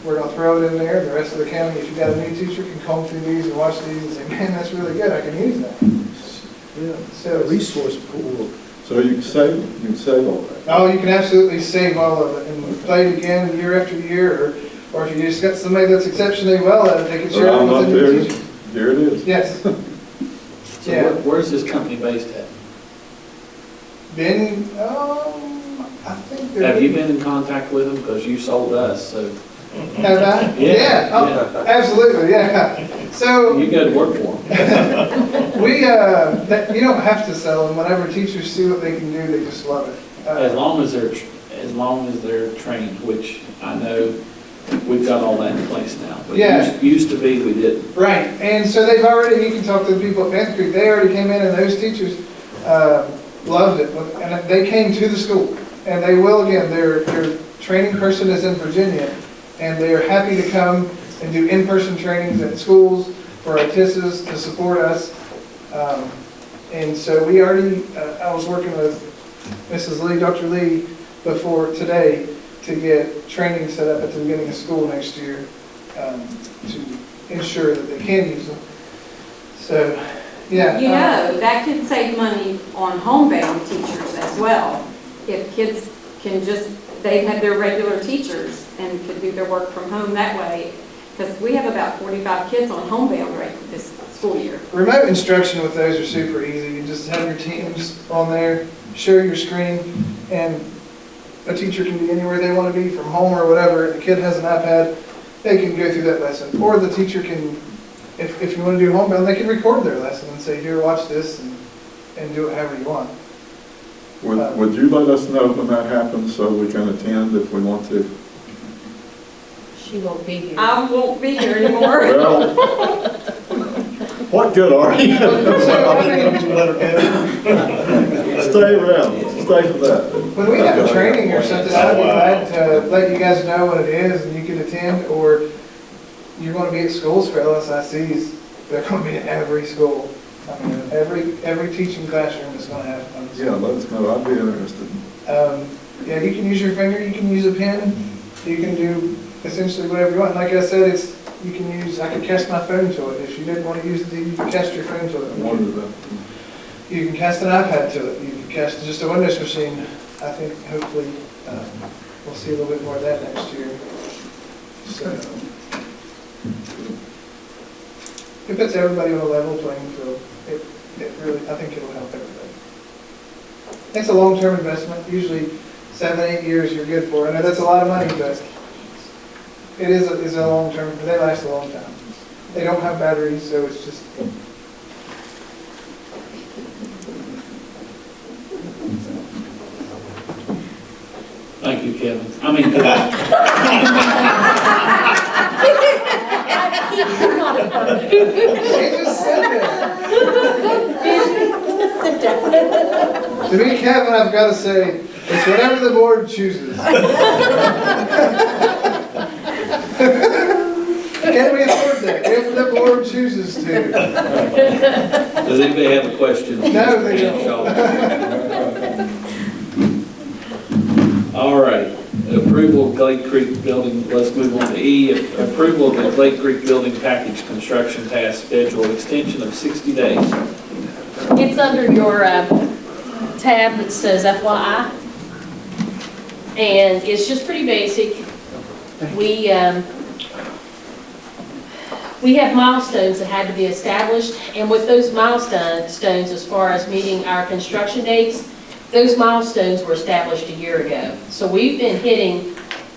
S10: we're going to throw it in there. The rest of the county, if you've got a new teacher, can comb through these and watch these and say, man, that's really good, I can use that.
S8: Yeah.
S10: So
S8: A resource pool.
S3: So you can save all that.
S10: oh, you can absolutely save all of it and play it again year after year, or if you just got somebody that's exceptionally well at it, they can share it with a new teacher.
S3: There it is.
S10: Yes.
S1: So
S10: Yeah.
S1: where's this company based at?
S10: Then, I think they're.
S1: Have you been in contact with them? Because you sold us, so
S10: Have I?
S1: Yeah,
S10: Oh, absolutely, yeah. So,
S1: you go to work for them.
S10: we, you don't have to sell them. Whenever teachers see what they can do, they just love it.
S1: As long as they're trained, which I know we've got all that in place now. But
S10: Yeah.
S1: used to be, we didn't.
S10: Right, and so they've already, you can talk to the people at Panther Creek, they already came in and those teachers loved it. And they came to the school, and they will again. Their training person is in Virginia, and they are happy to come and do in-person trainings at schools for our TISs to support us. And so we already, I was working with Mrs. Lee, Dr. Lee, before today to get training set up at the beginning of school next year to ensure that they can use them. So, yeah.
S4: You know, that could save money on homebound teachers as well. If kids can just, they have their regular teachers and could do their work from home that way. Because we have about 45 kids on homebound right this school year.
S10: Remote instruction with those are super easy. You just have your teams on there, share your screen, and a teacher can be anywhere they want to be, from home or whatever. If the kid has an iPad, they can go through that lesson. Or the teacher can, if you want to do homebound, they can record their lesson and say, here, watch this, and do it however you want.
S3: Would you let us know when that happens so we can attend if we want to?
S11: She won't be here.
S4: I won't be here anymore.
S3: Well, what good are you? Stay around, stay for that.
S10: When we have a training or something, I'd be glad to let you guys know what it is and you can attend, or you're going to be at schools for LSICs. They're going to be at every school. I mean, every teaching classroom is going to have one.
S3: Yeah, let us know, I'd be interested.
S10: Yeah, you can use your finger, you can use a pen, you can do essentially whatever you want. Like I said, you can use, I could cast my phone to it. If you didn't want to use the TV, you can cast your phone to it.
S3: I wondered that.
S10: You can cast an iPad to it. You can cast just a Windows machine. I think hopefully we'll see a little bit more of that next year. So, it puts everybody on a level playing field. It really, I think it'll help everybody. It's a long-term investment, usually 7-8 years you're good for. I know that's a lot of money, but it is a long-term, they last a long time. They don't have batteries, so it's just,
S1: Thank you, Kevin. I mean,
S10: they just sit there. To me, Kevin, I've got to say, it's whatever the board chooses. Can we afford that? If the board chooses to.
S1: does anybody have a question?
S10: No, they don't.
S1: All right, approval of Glade Creek Building, let's move on to E, approval of the Glade Creek Building Package Construction Task Schedule, extension of 60 days.
S6: It's under your tab that says FYI. And it's just pretty basic. We have milestones that had to be established, and with those milestones, as far as meeting our construction dates, those milestones were established a year ago. So we've been hitting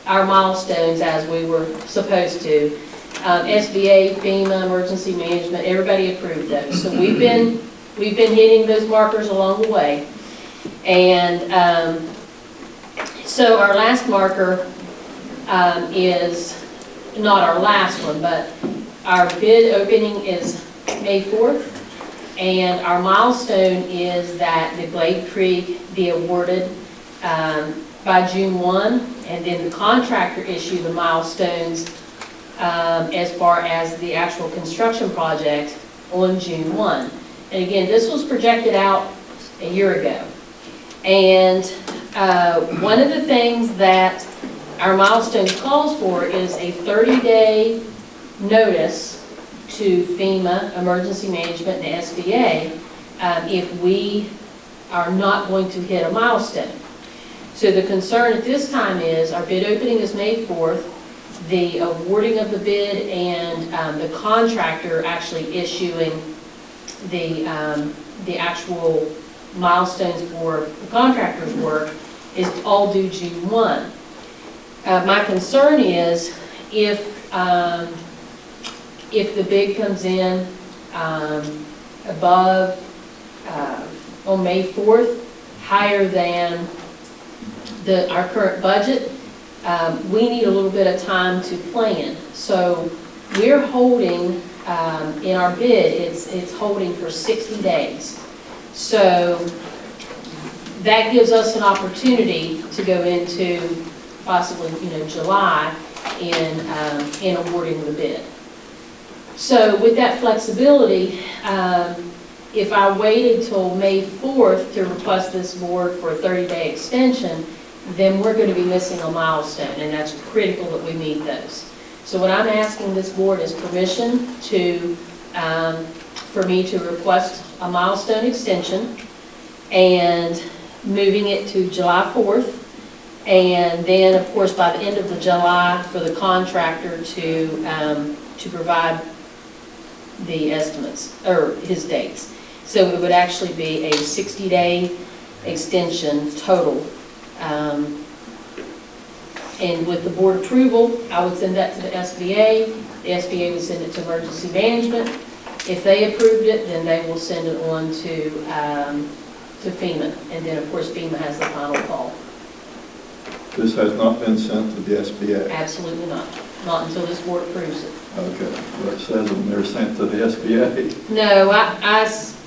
S6: our milestones as we were supposed to. SBA, FEMA, emergency management, everybody approved those. So we've been hitting those markers along the way. And so our last marker is not our last one, but our bid opening is May 4th. And our milestone is that the Glade Creek be awarded by June 1, and then the contractor issue the milestones as far as the actual construction project on June 1. And again, this was projected out a year ago. And one of the things that our milestones calls for is a 30-day notice to FEMA, Emergency Management, and the SBA if we are not going to hit a milestone. So the concern at this time is our bid opening is May 4th, the awarding of the bid and the contractor actually issuing the actual milestones for the contractor's work is all due June 1. My concern is if the bid comes in above, on May 4th, higher than our current budget, we need a little bit of time to plan. So we're holding, in our bid, it's holding for 60 days. So that gives us an opportunity to go into possibly, July in awarding the bid. So with that flexibility, if I waited till May 4th to request this board for a 30-day extension, then we're going to be missing a milestone, and that's critical that we meet those. So what I'm asking this board is permission for me to request a milestone extension and moving it to July 4th. And then, of course, by the end of the July, for the contractor to provide the estimates, or his dates. So it would actually be a 60-day extension total. And with the board approval, I would send that to the SBA. The SBA would send it to emergency management. If they approved it, then they will send it on to FEMA. And then, of course, FEMA has the final call.
S3: This has not been sent to the SBA?
S6: Absolutely not. Not until this board approves it.
S3: Okay, well, it says that they're sent to the SBA.
S6: No,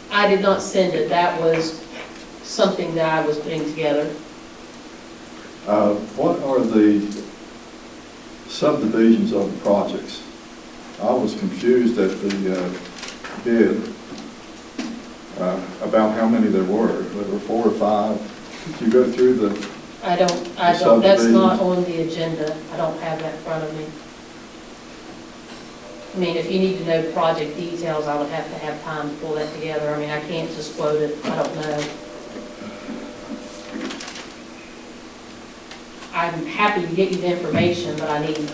S6: I did not send it. That was something that I was putting together.
S3: What are the subdivisions of the projects? I was confused at the bid about how many there were. There were 4 or 5. Did you go through the?
S6: I don't, that's not on the agenda. I don't have that in front of me. I mean, if you need to know project details, I would have to have time to pull that together. I mean, I can't just quote it. I don't know. I'm happy to get you the information, but I need.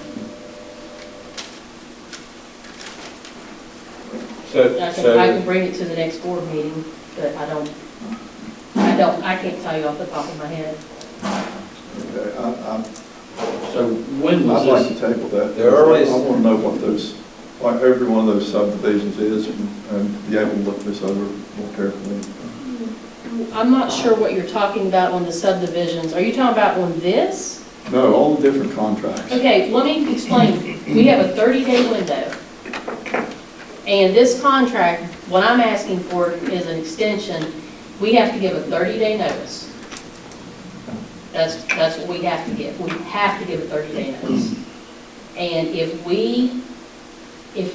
S6: I can bring it to the next board meeting, but I can't tell you off the top of my head.
S3: Okay,
S1: So when was
S3: I'd like
S1: this?
S3: to table that.
S9: The earliest-
S3: I want to know what those, like every one of those subdivisions is, and be able to look this over more carefully.
S6: I'm not sure what you're talking about on the subdivisions. Are you talking about on this?
S3: No, all the different contracts.
S6: Okay, let me explain. We have a 30-day window. And this contract, what I'm asking for is an extension. We have to give a 30-day notice. That's what we have to give. We have to give a 30-day notice. And if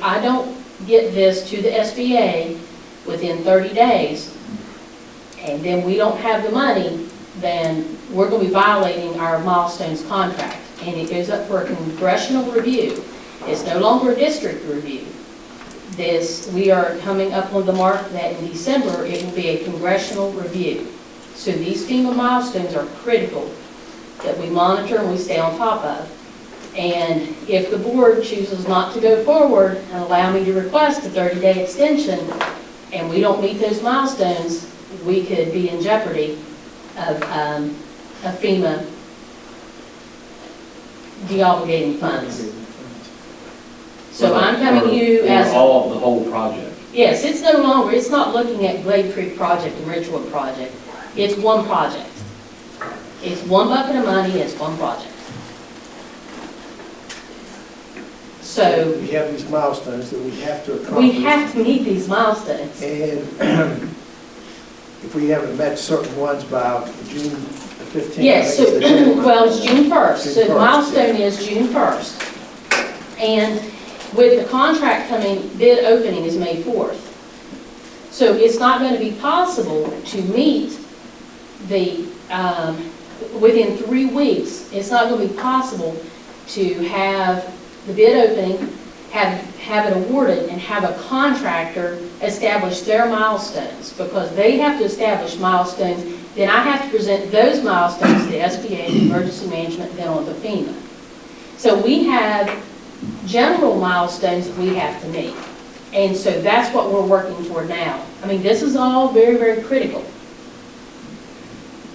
S6: I don't get this to the SBA within 30 days, and then we don't have the money, then we're going to be violating our milestones contract. And it goes up for a congressional review. It's no longer a district review. We are coming up on the mark that in December, it will be a congressional review. So these FEMA milestones are critical that we monitor and we stay on top of. And if the board chooses not to go forward and allow me to request a 30-day extension, and we don't meet those milestones, we could be in jeopardy of FEMA deobligating funds. So I'm coming to you as,
S1: the whole project.
S6: yes, it's no longer, it's not looking at Glade Creek project and Ridgewood project. It's one project. It's one bucket of money, it's one project. So
S8: We have these milestones that we have to accomplish.
S6: we have to meet these milestones.
S8: And if we haven't met certain ones by June 15th.
S6: Yes, so, well, it's June 1st. So
S8: June
S6: the
S8: 1st,
S6: milestone is June 1st. And with the contract coming, bid opening is May 4th. So it's not going to be possible to meet the, within 3 weeks, it's not going to be possible to have the bid opening, have it awarded, and have a contractor establish their milestones, because they have to establish milestones. Then I have to present those milestones to the SBA, the emergency management, then on to FEMA. So we have general milestones that we have to meet. And so that's what we're working toward now. I mean, this is all very, very critical.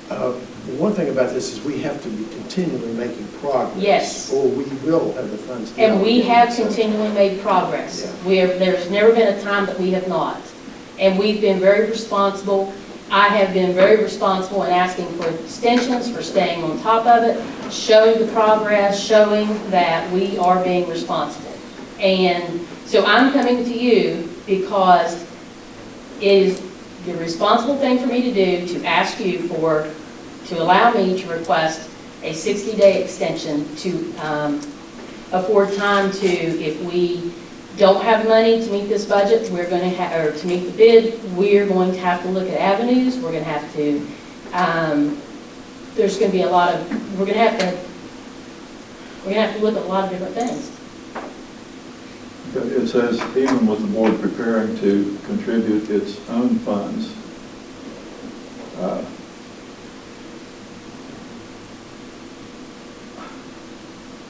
S8: The one thing about this is we have to be continually making progress.
S6: Yes.
S8: Or we will have the funds.
S6: And we
S8: allocated.
S6: have continually made progress. There's never been a time that we have not. And we've been very responsible. I have been very responsible in asking for extensions, for staying on top of it, showing the progress, showing that we are being responsible. And so I'm coming to you because it is the responsible thing for me to do to ask you to allow me to request a 60-day extension to afford time to, if we don't have money to meet this budget, we're going to have, or to meet the bid, we're going to have to look at avenues. We're going to have to, there's going to be a lot of, we're going to have to look at a lot of different things.
S3: It says, even with the board preparing to contribute its own funds,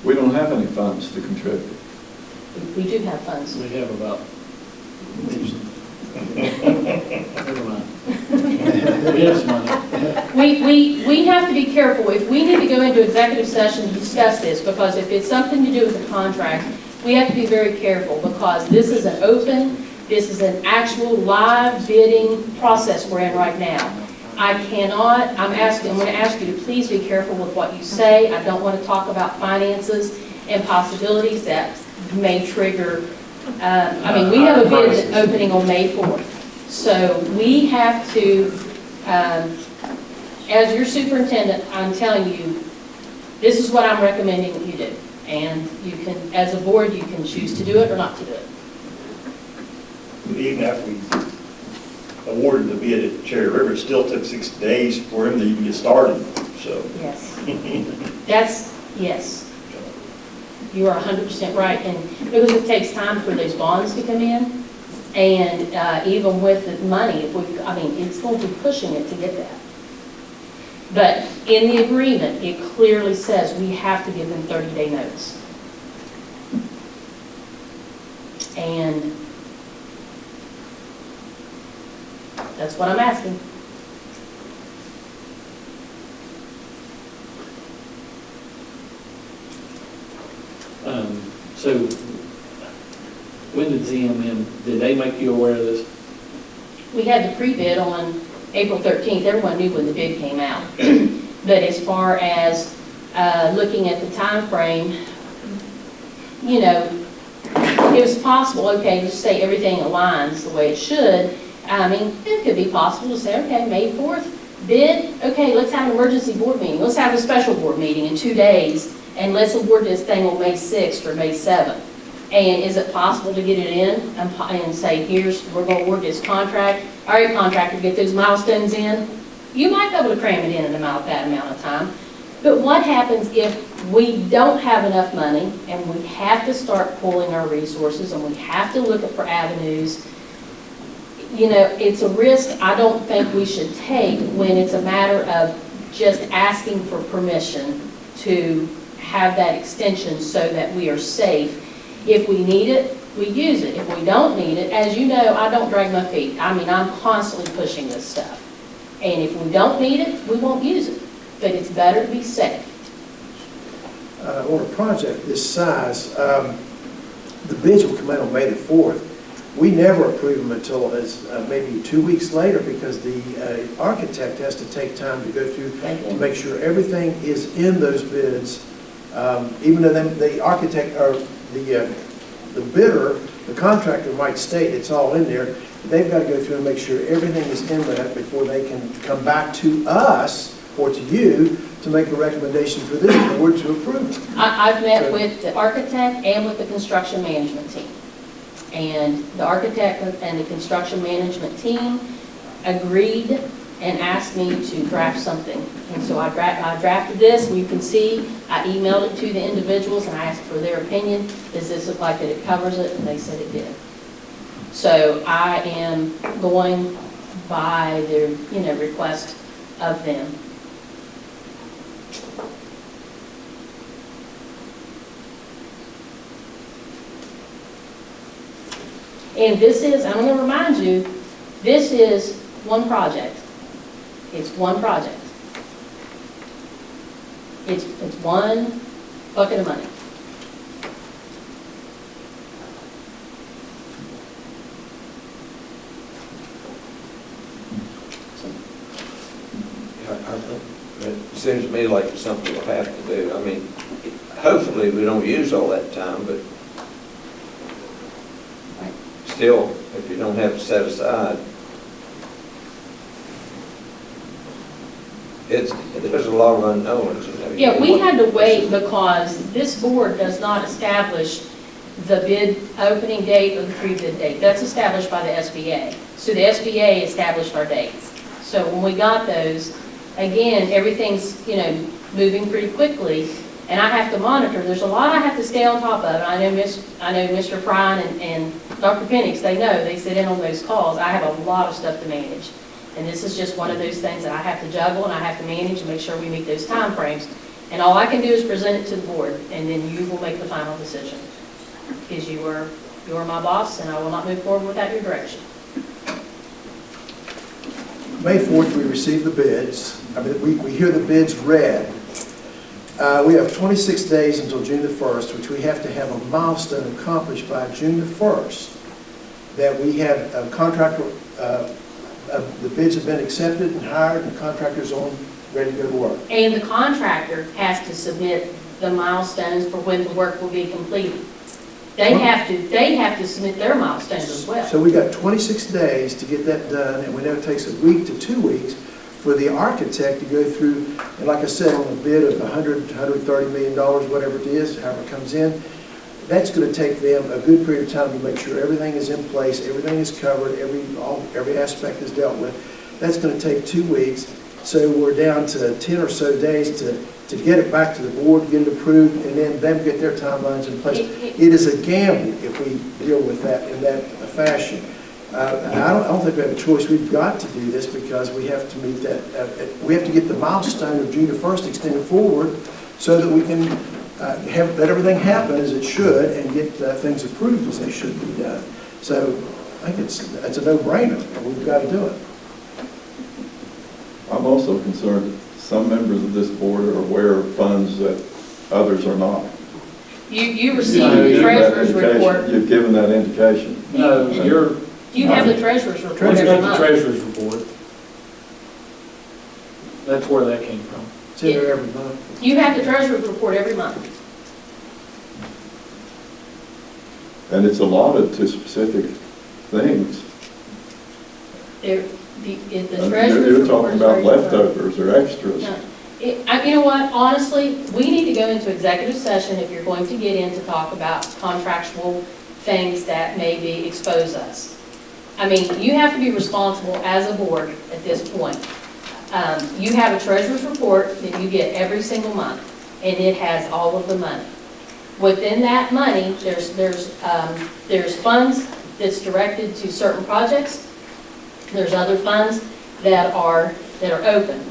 S3: we don't have any funds to contribute.
S6: We do have funds.
S1: We have about, never mind. We have some money.
S6: We have to be careful. If we need to go into executive session to discuss this, because if it's something to do with the contract, we have to be very careful, because this is an open, this is an actual live bidding process we're in right now. I'm going to ask you to please be careful with what you say. I don't want to talk about finances and possibilities that may trigger, we have a bid opening on May 4th. So we have to, as your superintendent, I'm telling you, this is what I'm recommending that you do. And you can, as a board, you can choose to do it or not to do it.
S12: Even after we awarded the bid at Cherry River, it still took 60 days for him to even get started, so.
S6: Yes. Yes. You are 100% right, and because it takes time for those bonds to come in, and even with the money, it's going to be pushing it to get that. But in the agreement, it clearly says we have to give them 30-day notice. And That's what I'm asking.
S1: So, when did ZMM, did they make you aware of this?
S6: We had the pre-bid on April 13th. Everyone knew when the bid came out. But as far as looking at the time frame, you know, it was possible, okay, just say everything aligns the way it should. I mean, it could be possible to say, okay, May 4th, bid, okay, let's have an emergency board meeting. Let's have a special board meeting in 2 days, and let's award this thing on May 6th or May 7th. And is it possible to get it in and say, we're going to award this contract. All right, contractor, get those milestones in. You might be able to cram it in that amount of time. But what happens if we don't have enough money and we have to start pulling our resources and we have to look for avenues? You know, it's a risk I don't think we should take when it's a matter of just asking for permission to have that extension so that we are safe. If we need it, we use it. If we don't need it, as you know, I don't drag my feet. I mean, I'm constantly pushing this stuff. And if we don't need it, we won't use it. But it's better to be safe.
S8: On a project this size, the bids will come out on May the 4th. We never approve them until maybe 2 weeks later because the architect has to take time to go through to make sure everything is in those bids. Even though the architect or the bidder, the contractor might state it's all in there, they've got to go through and make sure everything is in that before they can come back to us or to you to make a recommendation for this board to approve.
S6: I've met with the architect and with the construction management team. And the architect and the construction management team agreed and asked me to draft something. And so I drafted this, and you can see, I emailed it to the individuals and I asked for their opinion. Does this look like that it covers it? And they said it did. So I am going by their, request of them. And this is, I'm going to remind you, this is one project. It's one project. It's one bucket of money.
S9: It seems to me like it's something we'll have to do. I mean, hopefully we don't use all that time, but still, if you don't have to set aside, there's a lot of unknowns.
S6: Yeah, we had to wait because this board does not establish the bid opening date or the pre-bid date. That's established by the SBA. So the SBA established our dates. So when we got those, again, everything's, moving pretty quickly, and I have to monitor. There's a lot I have to stay on top of. I know Mr. Prine and Dr. Penix, they sit in on those calls. I have a lot of stuff to manage. And this is just one of those things that I have to juggle and I have to manage and make sure we meet those time frames. And all I can do is present it to the board, and then you will make the final decision. Because you are my boss, and I will not move forward without your direction.
S8: May 4th, we receive the bids. We hear the bids read. We have 26 days until June the 1st, which we have to have a milestone accomplished by June the 1st, that we have a contractor, the bids have been accepted and hired, and the contractor's ready to go to work.
S6: And the contractor has to submit the milestones for when the work will be completed. They have to submit their milestones as well.
S8: So we got 26 days to get that done, and we know it takes a week to 2 weeks for the architect to go through, and like I said, on a bid of $130 million, whatever it is, however it comes in, that's going to take them a good period of time to make sure everything is in place, everything is covered, every aspect is dealt with. That's going to take 2 weeks. So we're down to 10 or so days to get it back to the board, get it approved, and then them get their timelines in place. It is a gamble if we deal with that in that fashion. I don't think we have a choice. We've got to do this because we have to meet that. We have to get the milestone of June the 1st extended forward so that we can let everything happen as it should and get things approved as they should be done. So I think it's a no-brainer. We've got to do it.
S3: I'm also concerned that some members of this board are aware of funds that others are not.
S6: You receive
S3: You've
S6: the
S3: given that
S6: treasurer's
S3: indication.
S6: report.
S3: You've given that indication.
S1: No,
S6: You have the treasurer's report
S1: What's
S6: every
S1: got the
S6: month.
S1: treasurer's report? That's where that came from.
S8: It's in there every month.
S6: You have the treasurer's report every month.
S3: And it's allotted to specific things.
S6: The
S3: You're
S6: treasurer's report
S3: talking
S6: is
S3: about
S6: very thorough.
S3: leftovers or extras.
S6: No. You know what, honestly, we need to go into executive session if you're going to get in to talk about contractual things that maybe expose us. I mean, you have to be responsible as a board at this point. You have a treasurer's report that you get every single month, and it has all of the money. Within that money, there's funds that's directed to certain projects. There's other funds that are open.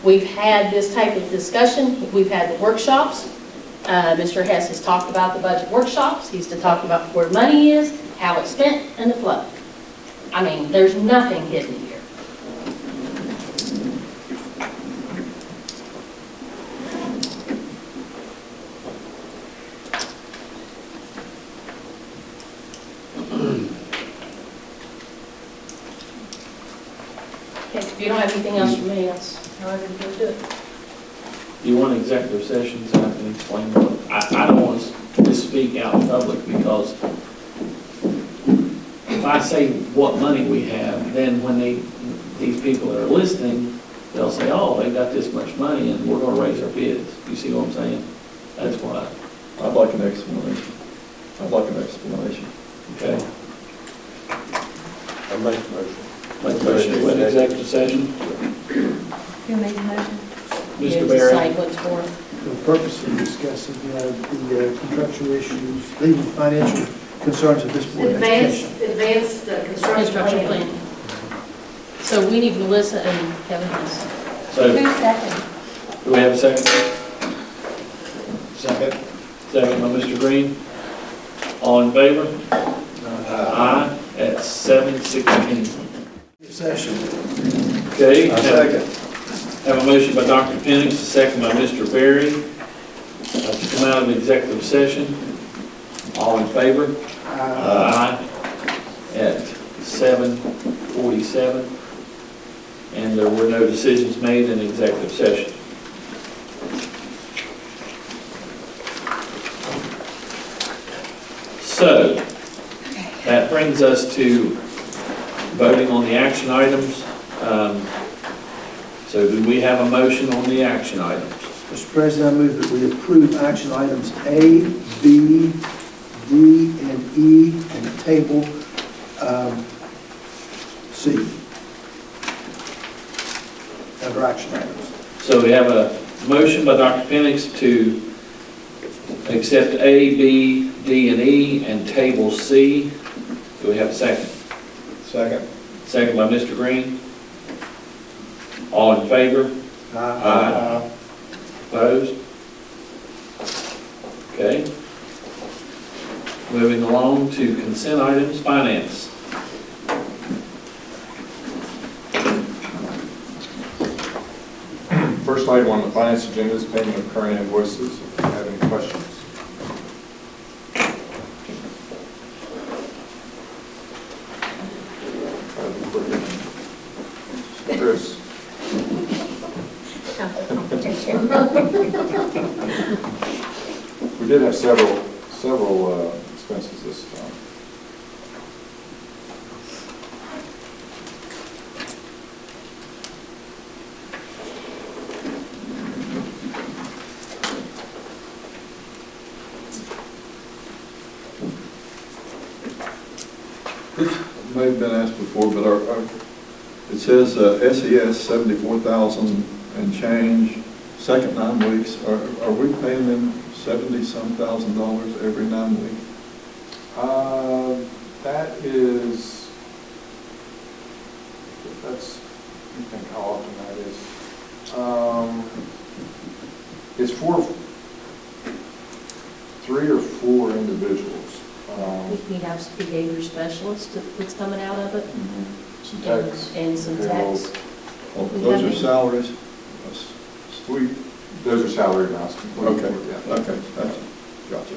S6: We've had this type of discussion. We've had the workshops. Mr. Hess has talked about the budget workshops. He's to talk about where money is, how it's spent, and the flow. I mean, there's nothing hidden here. Okay, if you don't have anything else for me, that's how I'm going to do it.
S1: You want executive session, so I can explain what, I don't want to speak out in public, because if I say what money we have, then when these people that are listening, they'll say, oh, they got this much money and we're gonna raise our bids. You see what I'm saying? That's why.
S3: I'd like an explanation.
S1: Okay.
S9: I make a motion.
S1: Make a motion to go into executive session.
S11: Who made the motion?
S1: Mr.
S6: It's
S1: Barry.
S6: assigned what's for.
S8: For the purpose of discussing the contractual issues, legal and financial concerns of this board of education.
S7: Advanced construction
S6: Construction
S7: plan.
S6: plan. So we need Melissa and Kevin Hess.
S1: So,
S11: Who's second?
S1: do we have a second? Second. Second by Mr. Green. All in favor? Aye. At 7:16.
S8: Session.
S1: Okay.
S3: Second.
S1: Have a motion by Dr. Penix, a second by Mr. Berry, to come out of executive session. All in favor? Aye. At 7:47. And there were no decisions made in executive session. So, that brings us to voting on the action items. So do we have a motion on the action items?
S8: Mr. President, I move that we approve action items A, B, D, and E, and table C under action items.
S1: So we have a motion by Dr. Penix to accept A, B, D, and E, and table C. Do we have a second?
S3: Second.
S1: Second by Mr. Green. All in favor? Aye. Opposed? Okay. Moving along to consent items, finance.
S2: First item on the finance agenda is payment of current invoices. If you have any questions. Chris? We did have several expenses this time.
S3: This may have been asked before, but it says SES 74,000 and change, second 9 weeks. Are we paying them $70-some thousand every 9 weeks?
S2: Let me think how often that is. It's for 3 or 4 individuals.
S6: We have some behavior specialist that's coming out of it,
S2: Some tax.
S6: and some
S2: payroll.
S6: tax.
S3: Well, those are salaries, sweet,
S2: Those are salary amounts.
S3: okay,
S2: Yeah.
S3: okay, that's, gotcha.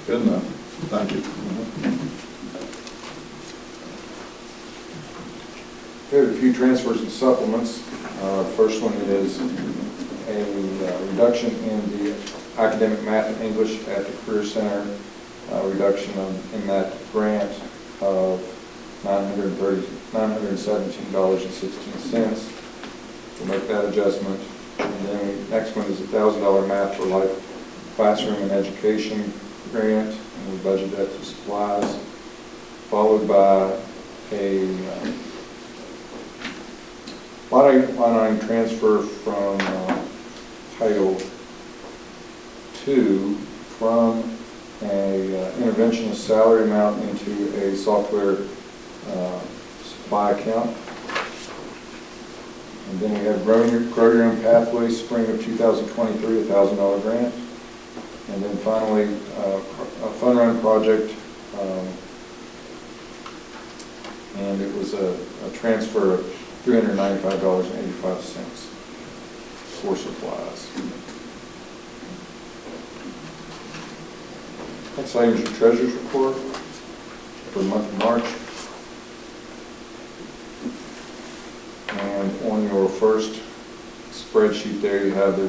S3: Good enough, thank you.
S2: We have a few transfers and supplements. First one is a reduction in the academic math and English at the Career Center, reduction in that grant of $917.16. We'll make that adjustment. And then next one is a $1,000 Math for Life Classroom and Education grant, and we budget that to supplies, followed by a line item transfer from Title II from a interventionist salary amount into a software supply account. And then we have Grow Your Own Pathway, spring of 2023, $1,000 grant. And then finally, a fun run project, and it was a transfer of $395.85 for supplies. Next item is your treasurer's report for the month of March. And on your first spreadsheet there, you have the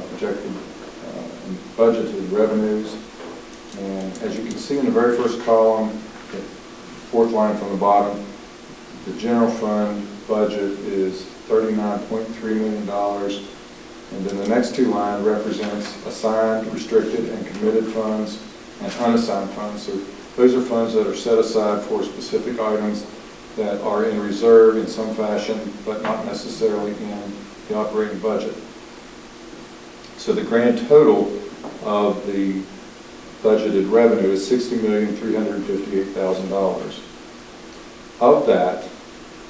S2: projected and budgeted revenues. And as you can see in the very first column, the fourth line from the bottom, the general fund budget is $39.3 million. And then the next two lines represents assigned, restricted, and committed funds and unassigned funds. So those are funds that are set aside for specific items that are in reserve in some fashion, but not necessarily in the operating budget. So the grand total of the budgeted revenue is $60,358,000. Of that,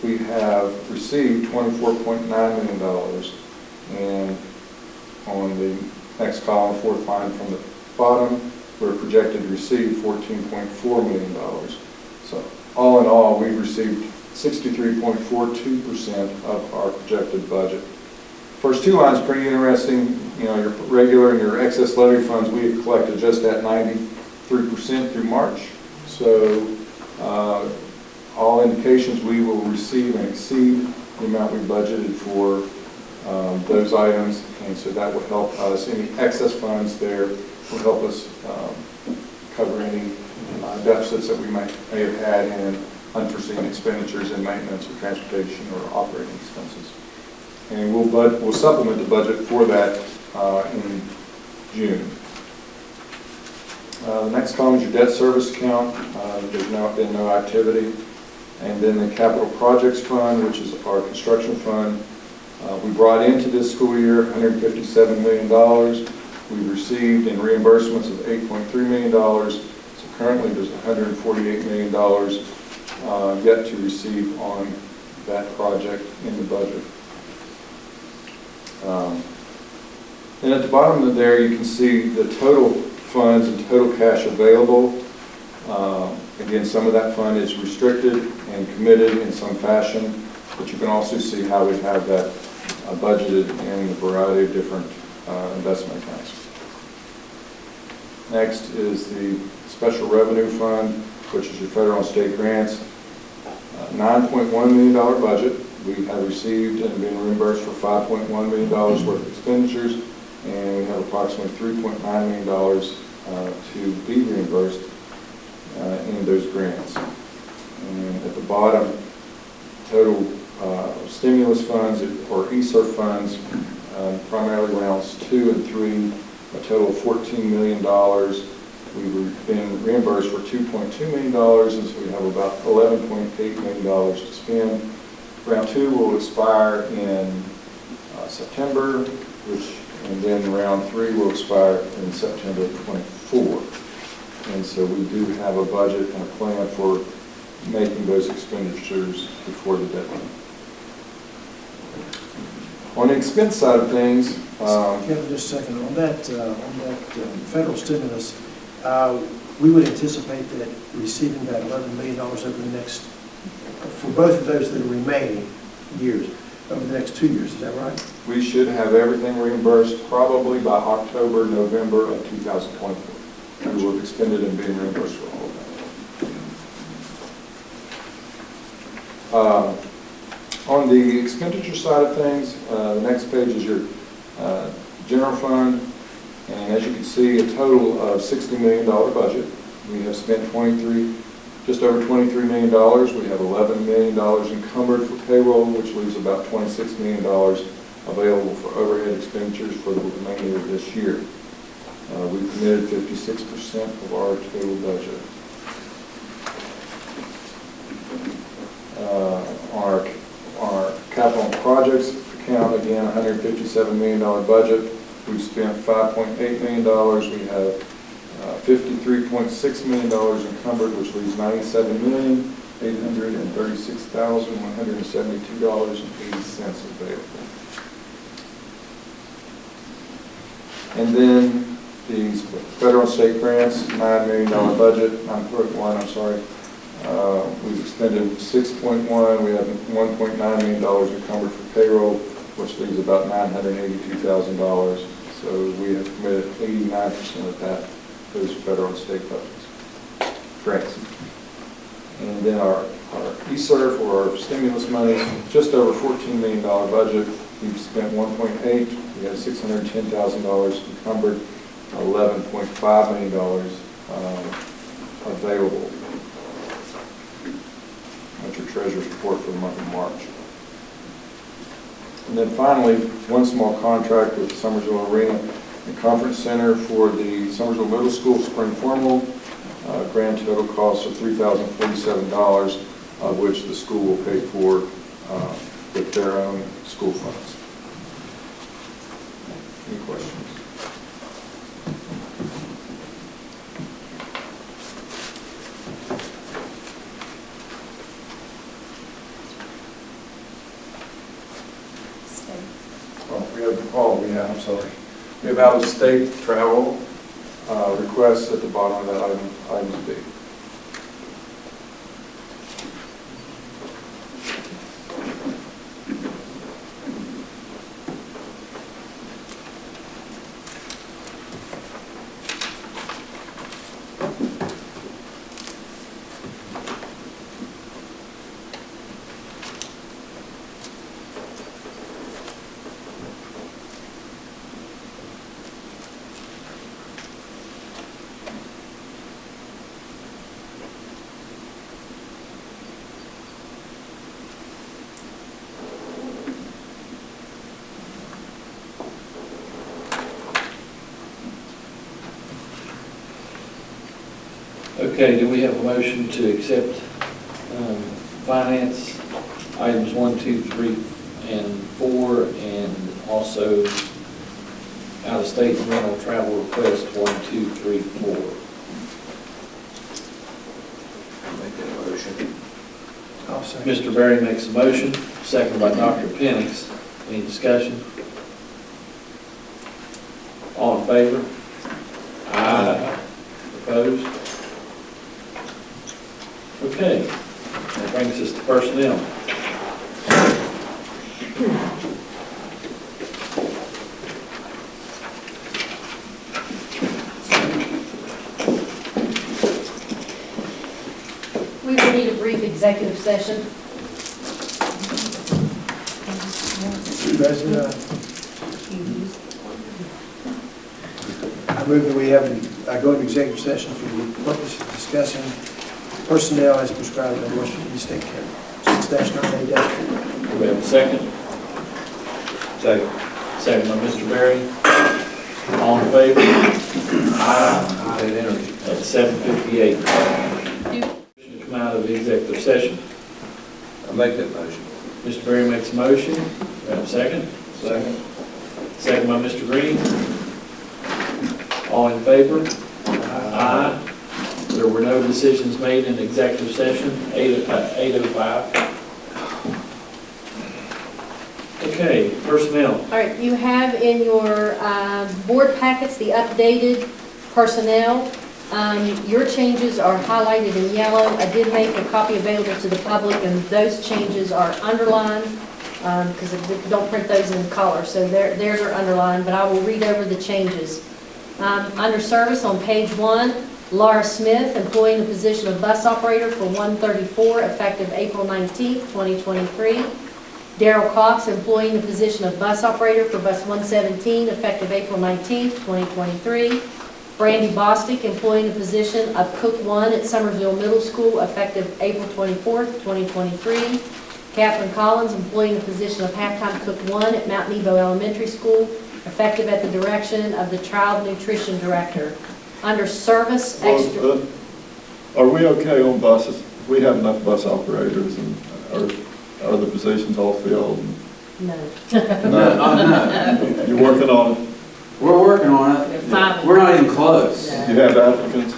S2: we have received $24.9 million, and on the next column, fourth line from the bottom, we're projected to receive $14.4 million. So all in all, we've received 63.42% of our projected budget. First two lines pretty interesting. You know, your regular and your excess levy funds, we have collected just at 93% through March. So all indications we will receive and exceed the amount we budgeted for those items, and so that will help us. Any excess funds there will help us cover any deficits that we may have had in unforeseen expenditures in maintenance or transportation or operating expenses. And we'll supplement the budget for that in June. The next column is your debt service account. There's been no activity. And then the capital projects fund, which is our construction fund. We brought into this school year $157 million. We received in reimbursements of $8.3 million. So currently there's $148 million yet to receive on that project in the budget. And at the bottom of there, you can see the total funds and total cash available. Again, some of that fund is restricted and committed in some fashion, but you can also see how we have that budgeted in a variety of different investment accounts. Next is the special revenue fund, which is your federal and state grants. $9.1 million budget. We have received and been reimbursed for $5.1 million worth of expenditures, and we have approximately $3.9 million to be reimbursed in those grants. And at the bottom, total stimulus funds or ESSER funds, primarily rounds 2 and 3, a total of $14 million. We've been reimbursed for $2.2 million, and so we have about $11.8 million to spend. Round 2 will expire in September, and then round 3 will expire in September of 24. And so we do have a budget and a plan for making those expenditures before the deadline. On the expense side of things,
S8: Kevin, just a second, on that federal stimulus, we would anticipate that receiving that $11 million over the next, for both of those that are remaining, years, over the next 2 years, is that right?
S2: We should have everything reimbursed probably by October, November of 2024. We will have extended and been reimbursed for all of that. On the expenditure side of things, the next page is your general fund. And as you can see, a total of $60 million budget. We have spent just over $23 million. We have $11 million encumbered for payroll, which leaves about $26 million available for overhead expenditures for the remainder of this year. We've committed 56% of our total budget. Our capital projects account, again, $157 million budget. We've spent $5.8 million. We have $53.6 million encumbered, which leaves $97,836,172.80 available. And then these federal and state grants, $9 million budget, 9.1, I'm sorry. We've expended 6.1. We have $1.9 million encumbered for payroll, which leaves about $982,000. So we have committed 89% of that to those federal and state budgets, grants. And then our ESSER, or our stimulus money, just over $14 million budget. We've spent 1.8. We have $610,000 encumbered, $11.5 million available. That's your treasurer's report for the month of March. And then finally, one small contract with the Summersville Arena and Conference Center for the Summersville Middle School Spring Formal. Grand total cost of $3,047, of which the school will pay for with their own school funds. Any questions? I'm sorry. We have out-of-state travel requests at the bottom of that item B.
S1: Okay, do we have a motion to accept finance items 1, 2, 3, and 4, and also out-of-state rental travel request 1, 2, 3, 4?
S9: Make that motion.
S8: I'll second.
S1: Mr. Berry makes a motion, second by Dr. Penix. Any discussion? All in favor? Aye. Opposed? Okay, that brings us to personnel.
S5: We will need a brief executive session.
S8: President, I move that we have, go into executive session for the purpose of discussing personnel as prescribed by West Virginia State Code, 6-9A-4.
S1: Do we have a second?
S9: Second.
S1: Second by Mr. Berry. All in favor? Aye.
S9: State Energy.
S1: At 7:58. Motion to come out of the executive session.
S9: I'll make that motion.
S1: Mr. Berry makes a motion. Do we have a second?
S9: Second.
S1: Second by Mr. Green. All in favor? Aye. There were no decisions made in executive session, 8:05. Okay, personnel.
S5: All right, you have in your board packets the updated personnel. Your changes are highlighted in yellow. I did make a copy available to the public, and those changes are underlined
S6: because don't print those in color, so theirs are underlined, but I will read over the changes. Under service on page 1, Laura Smith, employing the position of bus operator for 134, effective April 19th, 2023. Daryl Cox, employing the position of bus operator for bus 117, effective April 19th, 2023. Brandy Bostic, employing the position of cook 1 at Summersville Middle School, effective April 24th, 2023. Catherine Collins, employing the position of halftime cook 1 at Mount Nebo Elementary School, effective at the direction of the child nutrition director. Under service extra.
S3: Well, are we okay on buses? We have enough bus operators, and are the positions all filled?
S6: No.
S3: You're working on it?
S13: We're working on it. We're not even close.
S3: You have applicants?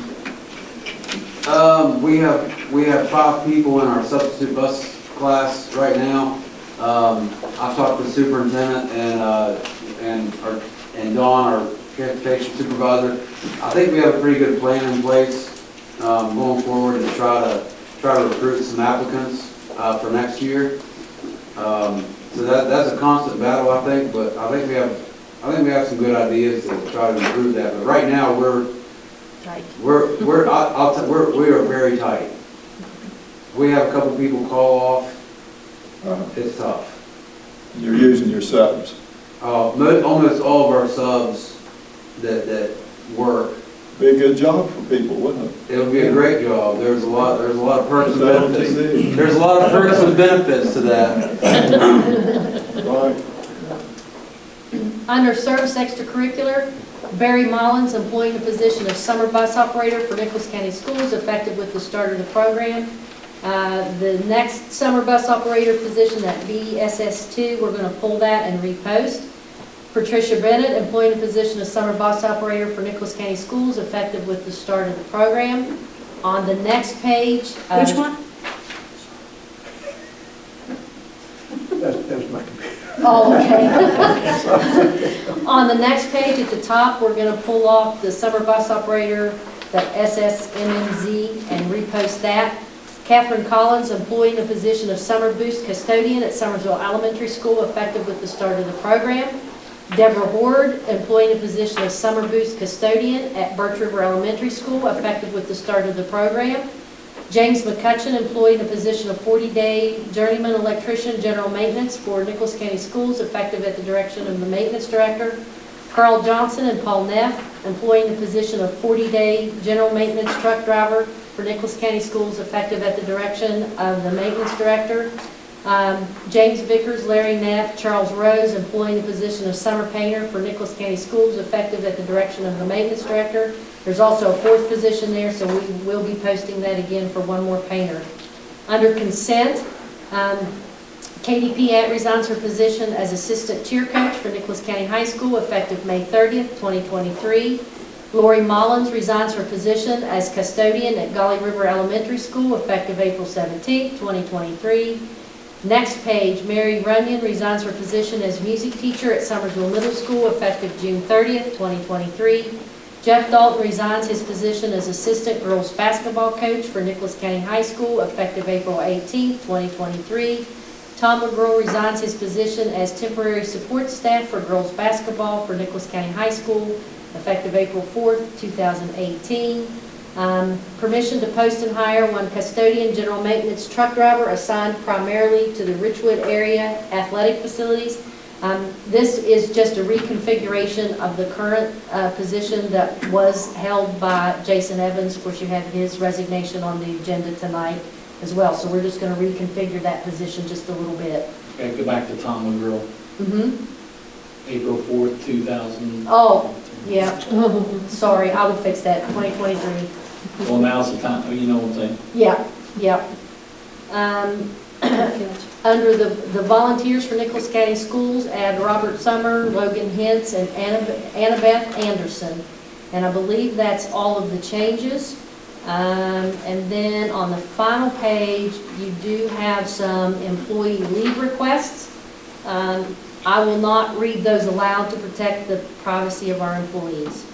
S13: We have 5 people in our substitute bus class right now. I've talked to the superintendent and Dawn, our transportation supervisor. I think we have a pretty good plan in place going forward to try to recruit some applicants for next year. So that's a constant battle, I think. But I think we have some good ideas to try to improve that. But right now we are very tight. We have a couple people call off. It's tough.
S3: You're using your subs?
S13: Almost all of our subs that work.
S3: Be a good job for people, wouldn't it?
S13: It would be a great job. There's a lot of perks and benefits. There's a lot of perks and benefits to that.
S3: Right.
S6: Under service extracurricular, Barry Mullins, employing the position of summer bus operator for Nicholas County Schools, effective with the start of the program. The next summer bus operator position, that BSS2, we're going to pull that and repost. Patricia Bennett, employing the position of summer bus operator for Nicholas County Schools, effective with the start of the program. On the next page.
S4: Which one?
S8: That's my computer.
S6: Oh, okay. On the next page at the top, we're going to pull off the summer bus operator, the SSMMZ, and repost that. Catherine Collins, employing the position of summer boost custodian at Summersville Elementary School, effective with the start of the program. Deborah Horde, employing the position of summer boost custodian at Birch River Elementary School, effective with the start of the program. James McCutcheon, employing the position of 40-day journeyman electrician general maintenance for Nicholas County Schools, effective at the direction of the maintenance director. Carl Johnson and Paul Neff, employing the position of 40-day general maintenance truck driver for Nicholas County Schools, effective at the direction of the maintenance director. James Vickers, Larry Neff, Charles Rose, employing the position of summer painter for Nicholas County Schools, effective at the direction of the maintenance director. There's also a 4th position there, so we will be posting that again for one more painter. Under consent, Katie Piat resigns her position as assistant cheer coach for Nicholas County High School, effective May 30th, 2023. Lori Mullins resigns her position as custodian at Golly River Elementary School, effective April 17th, 2023. Next page, Mary Runyon resigns her position as music teacher at Summersville Middle School, effective June 30th, 2023. Jeff Dalton resigns his position as assistant girls basketball coach for Nicholas County High School, effective April 18th, 2023. Tom McGraw resigns his position as temporary support staff for girls basketball for Nicholas County High School, effective April 4th, 2018. Permission to post and hire one custodian general maintenance truck driver assigned primarily to the Richwood area athletic facilities. This is just a reconfiguration of the current position that was held by Jason Evans. Of course, you have his resignation on the agenda tonight as well. So we're just going to reconfigure that position just a little bit.
S1: Okay, go back to Tom McGrill. April 4th, 2000.
S6: Oh, yeah. Sorry, I will fix that. 2023.
S1: Well, now's the time, you know what I'm saying?
S6: Yeah, yeah. Under the volunteers for Nicholas County Schools, add Robert Summer, Logan Hintz, and Annabeth Anderson. And I believe that's all of the changes. And then on the final page, you do have some employee leave requests. I will not read those aloud to protect the privacy of our employees.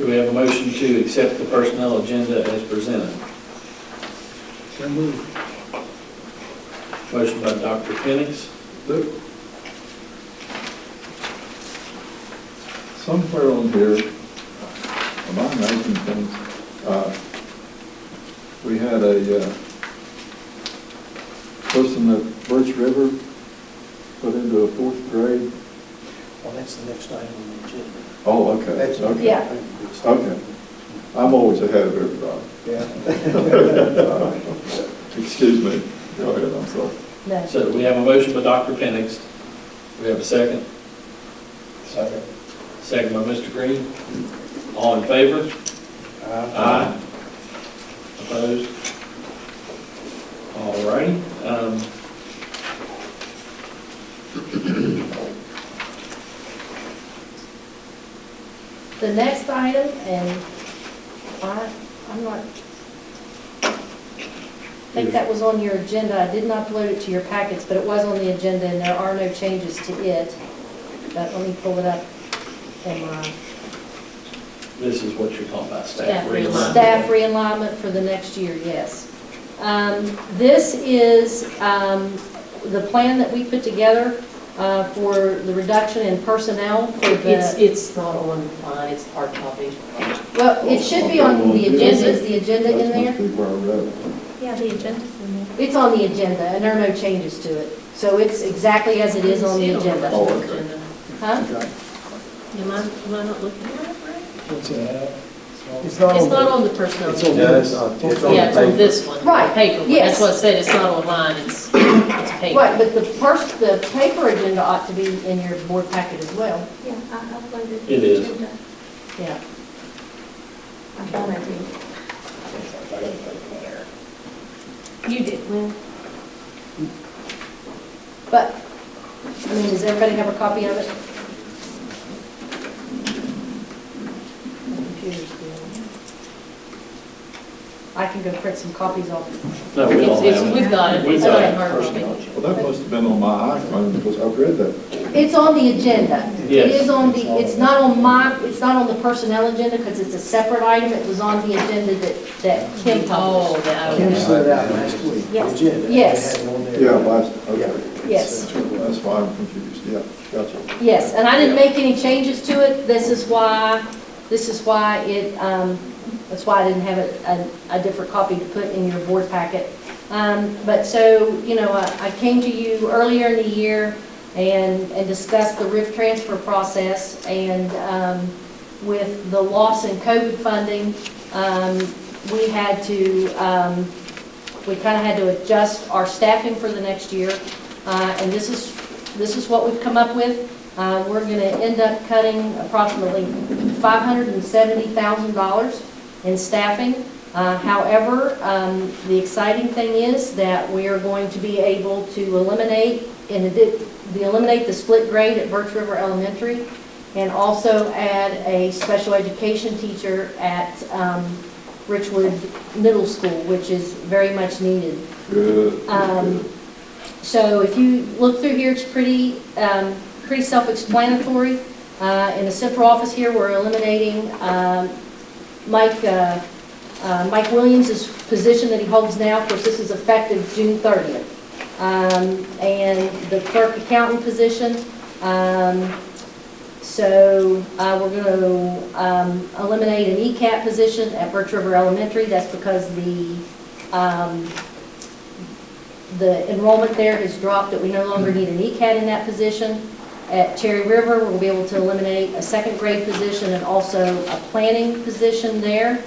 S1: Do we have a motion to accept the personnel agenda as presented?
S8: So moved.
S1: Motion by Dr. Penix,
S3: Somewhere on here, am I making things? We had a person at Birch River put into a 4th grade.
S8: Well, that's the next item on the agenda.
S3: Oh, okay,
S8: That's
S3: okay.
S5: Yeah.
S3: Okay. I'm always ahead of everybody. Excuse me. Go ahead, I'm sorry.
S5: No.
S1: so we have a motion by Dr. Penix. We have a second?
S8: Second.
S1: Second by Mr. Green. All in favor? Aye. Opposed? All righty.
S5: The next item, and I'm not, I think that was on your agenda. I did not upload it to your packets, but it was on the agenda, and there are no changes to it. But let me pull it up in my
S1: This is what you're talking about, staff
S6: Staff
S1: realignment.
S5: staff realignment for the next year, yes. This is the plan that we put together for the reduction in personnel for the,
S6: It's not online, it's hard copy.
S5: well, it should be on the agenda. Is the agenda in
S3: That
S5: there?
S3: must be where I read it.
S11: Yeah, the agenda's in there.
S5: It's on the agenda, and there are no changes to it. So it's exactly as it is on the agenda.
S3: Oh, okay.
S5: Huh?
S6: Am I not looking at it right?
S8: What's that? It's
S6: It's not on the personnel.
S8: It's on
S6: agenda.
S8: this.
S6: Yeah, it's on this one.
S5: Right,
S6: Paper one.
S5: yes.
S6: That's what I said, it's not online, it's paper.
S5: Right, but the paper agenda ought to be in your board packet as well.
S11: Yeah, I uploaded.
S1: It is.
S11: the agenda.
S5: Yeah.
S11: I thought I did.
S6: You did.
S5: Well, but, I mean, does everybody have a copy of it? My computer's doing. I can go print some copies off.
S1: No, we don't have it.
S6: We've got it,
S1: We've
S6: it's
S1: got
S6: not
S1: it.
S6: in hard copy.
S3: Well, that must have been on my iPhone because I've read that.
S5: It's on the agenda.
S1: Yes.
S5: It is on the, it's not on it's not on the personnel agenda because it's a separate item. It was on the agenda that Kim
S6: Oh,
S5: published.
S8: Kim
S6: that,
S8: sent it out last week.
S5: Yes.
S8: Agenda.
S5: Yes.
S8: It had it on there.
S3: Yeah, last, okay.
S5: Yes.
S3: That's why I'm confused. Yeah, gotcha.
S5: Yes, and I didn't make any changes to it. This is why it, that's why I didn't have a different copy to put in your board packet. But so, you know, I came to you earlier in the year and discussed the RIF transfer process, and with the loss in COVID funding, we had to, we kind of had to adjust our staffing for the next year, and this is what we've come up with. We're going to end up cutting approximately $570,000 in staffing. However, the exciting thing is that we are going to be able to eliminate the split grade at Birch River Elementary, and also add a special education teacher at Richwood Middle School, which is very much needed.
S3: Good.
S5: So if you look through here, it's pretty self-explanatory. In the central office here, we're eliminating Mike Williams' position that he holds now. Of course, this is effective June 30th. And the clerk accountant position. So we're going to eliminate an ECAT position at Birch River Elementary. That's because the enrollment there has dropped, that we no longer need an ECAT in that position. At Cherry River, we'll be able to eliminate a second grade position and also a planning position there.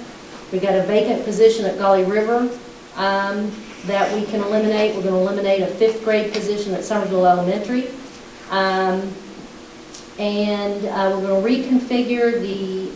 S5: We've got a vacant position at Golly River that we can eliminate. We're going to eliminate a fifth grade position at Somersville Elementary. And we're going to reconfigure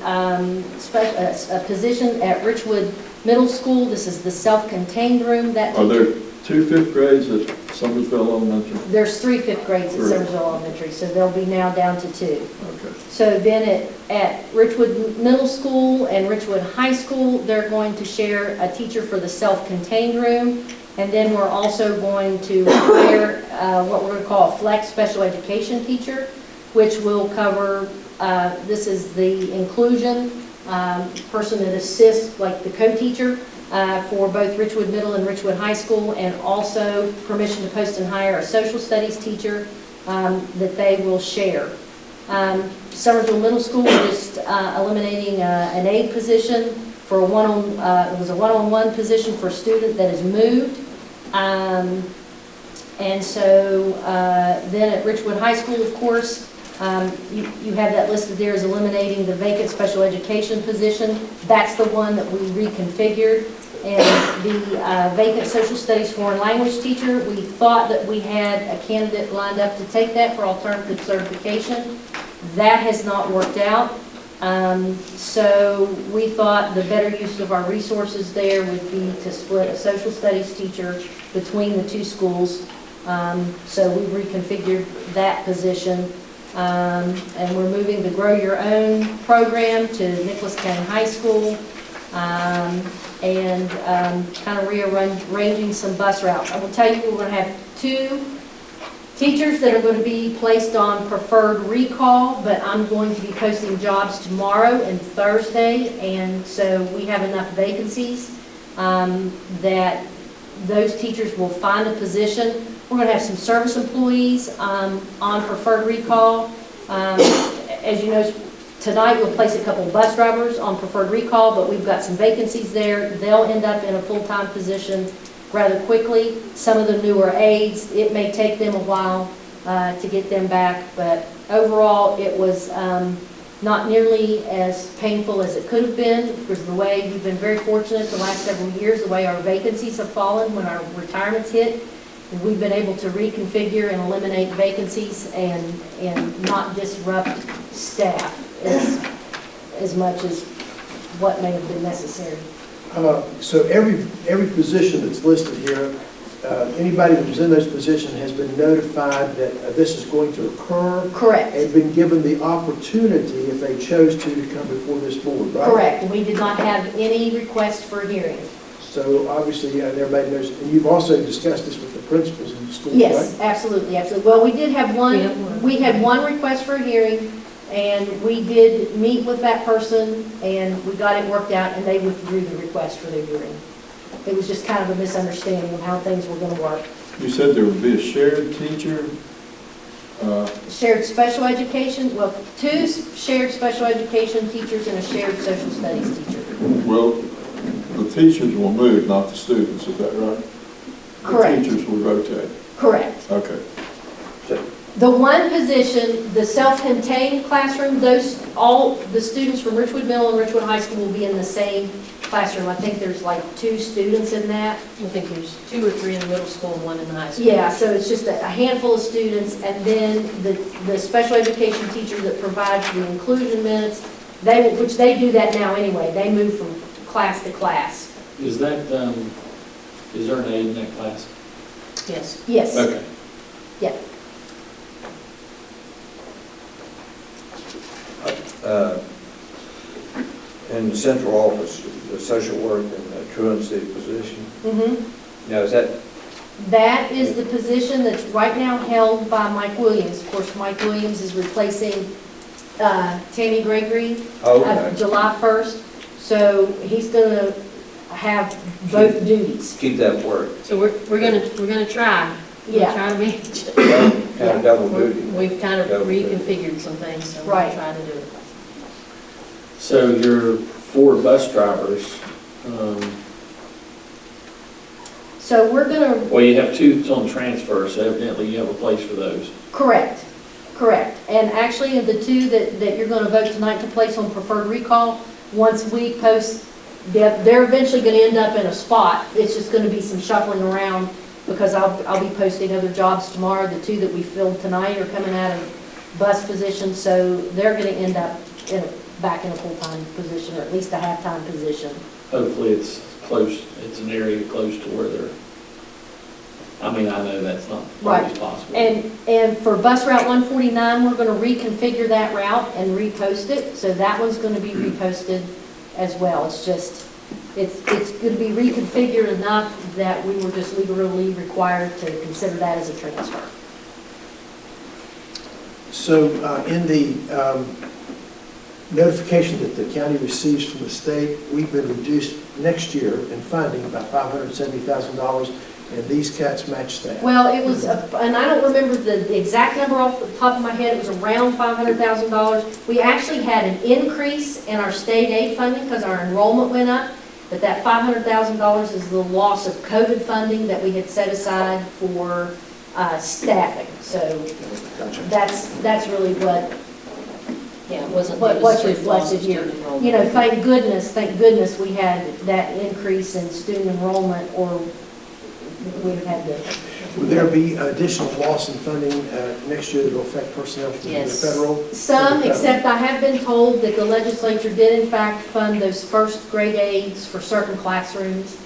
S5: a position at Richwood Middle School. This is the self-contained room.
S3: Are there 2 5th grades at Somersville Elementary?
S5: There's 3 fifth grades at
S3: Three.
S5: Somersville Elementary, so they'll be now down to 2.
S3: Okay.
S5: So then at Richwood Middle School and Richwood High School, they're going to share a teacher for the self-contained room. And then we're also going to hire what we're going to call a flex special education teacher, which will cover, this is the inclusion
S6: person that assists, like the co-teacher, for both Richwood Middle and Richwood High School, and also permission to post and hire a social studies teacher that they will share. Somersville Middle School, we're just eliminating an aide position for it was a one-on-one position for a student that has moved. And so then at Richwood High School, of course, you have that listed there as eliminating the vacant special education position. That's the one that we reconfigured. And the vacant social studies foreign language teacher, we thought that we had a candidate lined up to take that for alternative certification. That has not worked out. So we thought the better use of our resources there would be to split a social studies teacher between the two schools. So we reconfigured that position. And we're moving the Grow Your Own program to Nicholas County High School, and kind of rearranging some bus routes. I will tell you, we're going to have 2 teachers that are going to be placed on preferred recall, but I'm going to be posting jobs tomorrow and Thursday, and so we have enough vacancies that those teachers will find a position. We're going to have some service employees on preferred recall. As you know, tonight we'll place a couple of bus drivers on preferred recall, but we've got some vacancies there. They'll end up in a full-time position rather quickly. Some of the newer aides, it may take them a while to get them back, but overall it was not nearly as painful as it could have been, because the way we've been very fortunate the last several years, the way our vacancies have fallen when our retirements hit. We've been able to reconfigure and eliminate vacancies and not disrupt staff as much as what may have been necessary.
S8: So every position that's listed here, anybody that was in those positions has been notified that this is going to occur?
S6: Correct.
S8: And been given the opportunity, if they chose to come before this board, right?
S6: Correct. And we did not have any request for hearing.
S8: So obviously, everybody knows, and you've also discussed this with the principals in the school, right?
S6: Yes, absolutely, absolutely. Well, we did have one, we had one request for a hearing, and we did meet with that person, and we got it worked out, and they withdrew the request for their hearing. It was just kind of a misunderstanding of how things were going to work.
S3: You said there would be a shared teacher?
S6: Shared special education, well, 2 shared special education teachers and a shared social studies teacher.
S3: Well, the teachers will move, not the students, is that right?
S6: Correct.
S3: The teachers will rotate?
S6: Correct.
S3: Okay.
S6: The one position, the self-contained classroom, all the students from Richwood Middle and Richwood High School will be in the same classroom. I think there's like 2 students in that.
S5: I think there's 2 or 3 in the middle school and 1 in the high school.
S6: Yeah, so it's just a handful of students, and then the special education teacher that provides the inclusion minutes, which they do that now anyway, they move from class to class.
S1: Is that, is there an aide in that class?
S5: Yes.
S6: Yes.
S1: Okay.
S6: Yeah.
S9: In the central office, the social work and the truancy position.
S6: Mm-hmm.
S9: Now, is that,
S6: That is the position that's right now held by Mike Williams. Of course, Mike Williams is replacing Tammy Gregory July 1st. So he's going to have both duties.
S9: keep that work,
S5: So we're gonna try.
S6: Yeah.
S5: Try to manage it.
S9: kind of double duty?
S5: We've kind of
S9: Double duty.
S5: reconfigured some things, so we're
S6: Right.
S5: trying to do it.
S1: So your 4 bus drivers,
S6: So we're going to
S1: well, you have 2 on transfer, so evidently you have a place for those.
S6: Correct, correct. And actually, of the 2 that you're going to vote tonight to place on preferred recall, once we post, they're eventually going to end up in a spot. It's just going to be some shuffling around, because I'll be posting other jobs tomorrow. The 2 that we filled tonight are coming out of bus positions, so they're going to end up back in a full-time position, or at least a half-time position.
S1: Hopefully it's close, it's an area close to where they're, I mean, I know that's not always possible.
S6: And for bus route 149, we're going to reconfigure that route and repost it. So that one's going to be reposted as well. It's just, it's going to be reconfigured enough that we were just legally required to consider that as a transfer.
S8: So in the notification that the county receives from the state, we've been reduced next year in funding by $570,000, and these cuts match that.
S5: Well, it was, and I don't remember the exact number off the top of my head, it was around $500,000. We actually had an increase in our state aid funding because our enrollment went up, but that $500,000 is the loss of COVID funding that we had set aside for staffing. So that's really what,
S6: Yeah, it wasn't.
S5: what's reflected here. You know, thank goodness we had that increase in student enrollment, or we'd have had to.
S8: Will there be additional loss in funding next year that will affect personnel from the
S5: Yes.
S8: federal?
S5: Some, except I have been told that the legislature did in fact fund those first grade aids for certain classrooms.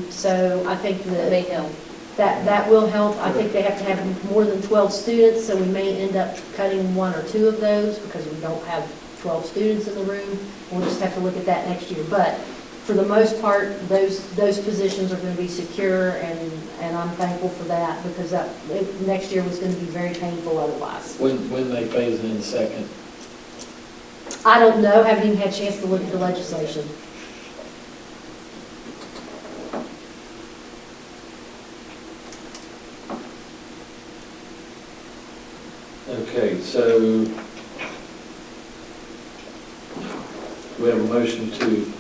S5: So I think
S6: May help.
S5: that will help. I think they have to have more than 12 students, so we may end up cutting 1 or 2 of those because we don't have 12 students in the room. We'll just have to look at that next year. But for the most part, those positions are going to be secure, and I'm thankful for that, because next year was going to be very painful otherwise.
S1: When they phase in second?
S5: I don't know, haven't even had a chance to look at the legislation.
S1: Okay, so we have a motion to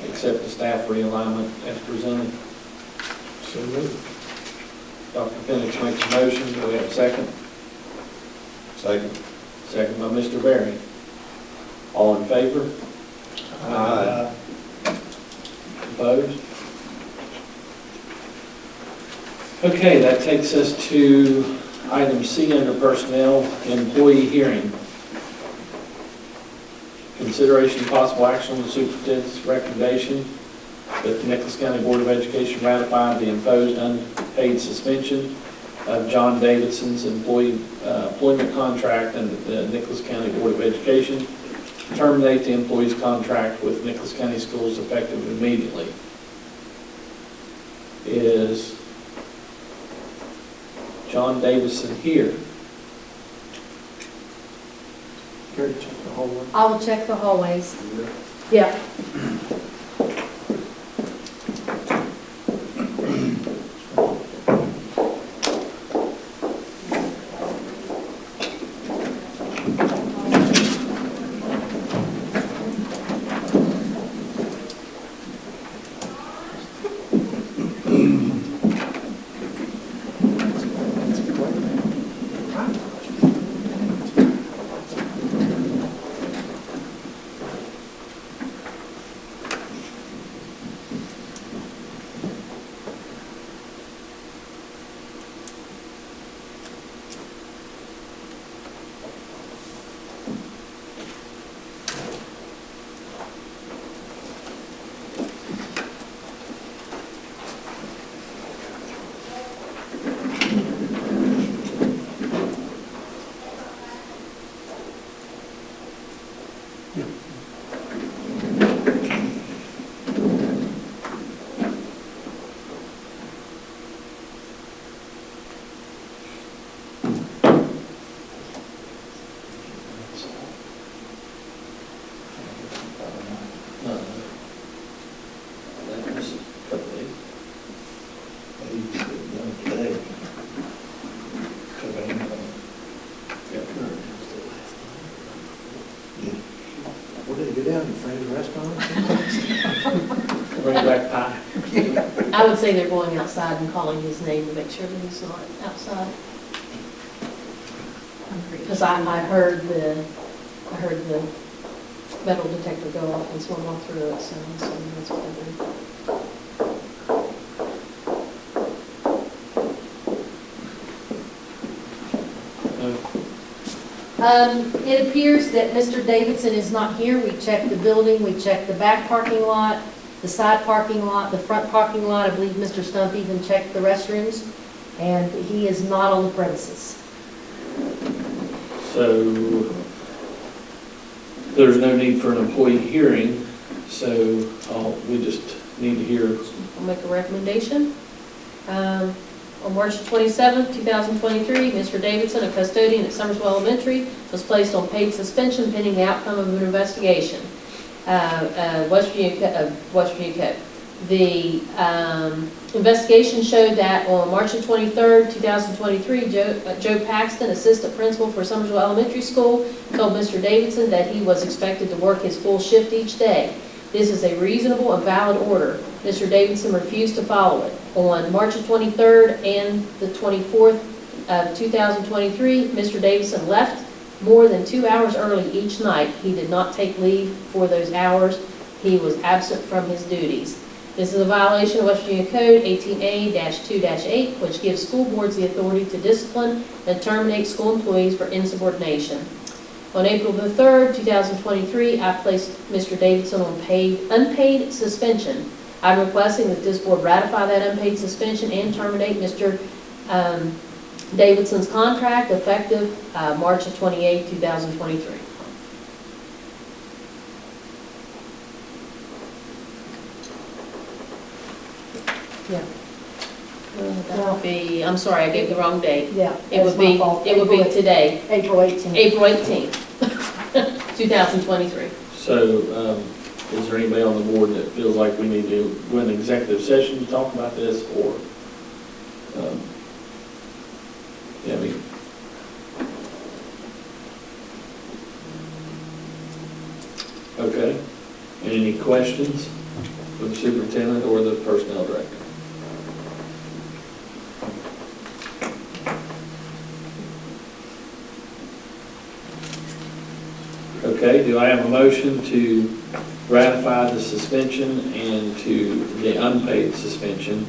S1: accept the staff realignment as presented.
S8: So moved.
S1: Dr. Penix makes a motion. Do we have a second?
S3: Second.
S1: Second by Mr. Berry. All in favor?
S3: Aye.
S1: Opposed? Okay, that takes us to item C under personnel, employee hearing. Consideration and possible action on the superintendent's recommendation that the Nicholas County Board of Education ratify the imposed unpaid suspension of John Davidson's employment contract under the Nicholas County Board of Education, terminate the employee's contract with Nicholas County Schools effective immediately. Is John Davidson here?
S8: Carrie, check the hallway.
S5: I will check the hallways. Yeah. I would say they're going outside and calling his name to make sure that he's not outside. Because I heard the metal detector go off and someone walked through it, so I'm assuming that's what they're doing. It appears that Mr. Davidson is not here. We checked the building, we checked the back parking lot, the side parking lot, the front parking lot. I believe Mr. Stump even checked the restrooms, and he is not on the premises.
S1: So there's no need for an employee hearing, so we just need to hear.
S6: I'll make a recommendation. On March 27, 2023, Mr. Davidson, a custodian at Summersville Elementary, was placed on paid suspension pending the outcome of an investigation. West Virginia Code. The investigation showed that on March 23, 2023, Joe Paxton, assistant principal for Summersville Elementary School, told Mr. Davidson that he was expected to work his full shift each day. This is a reasonable and valid order. Mr. Davidson refused to follow it. On March 23rd and the 24th of 2023, Mr. Davidson left more than 2 hours early each night. He did not take leave for those hours. He was absent from his duties. This is a violation of West Virginia Code 18A-2-8, which gives school boards the authority to discipline and terminate school employees for insubordination. On April the 3rd, 2023, I placed Mr. Davidson on unpaid suspension. I'm requesting that this board ratify that unpaid suspension and terminate Mr. Davidson's contract effective March 28, 2023.
S11: Yeah.
S6: That would be, I'm sorry, I gave the wrong date.
S11: Yeah.
S6: It would be, today,
S11: April 18th.
S6: April 18th, 2023.
S1: So, is there anybody on the board that feels like we need to go in executive session to talk about this, or, yeah, I mean, okay. And any questions for the superintendent or the personnel director? Okay, do I have a motion to ratify the suspension and to the unpaid suspension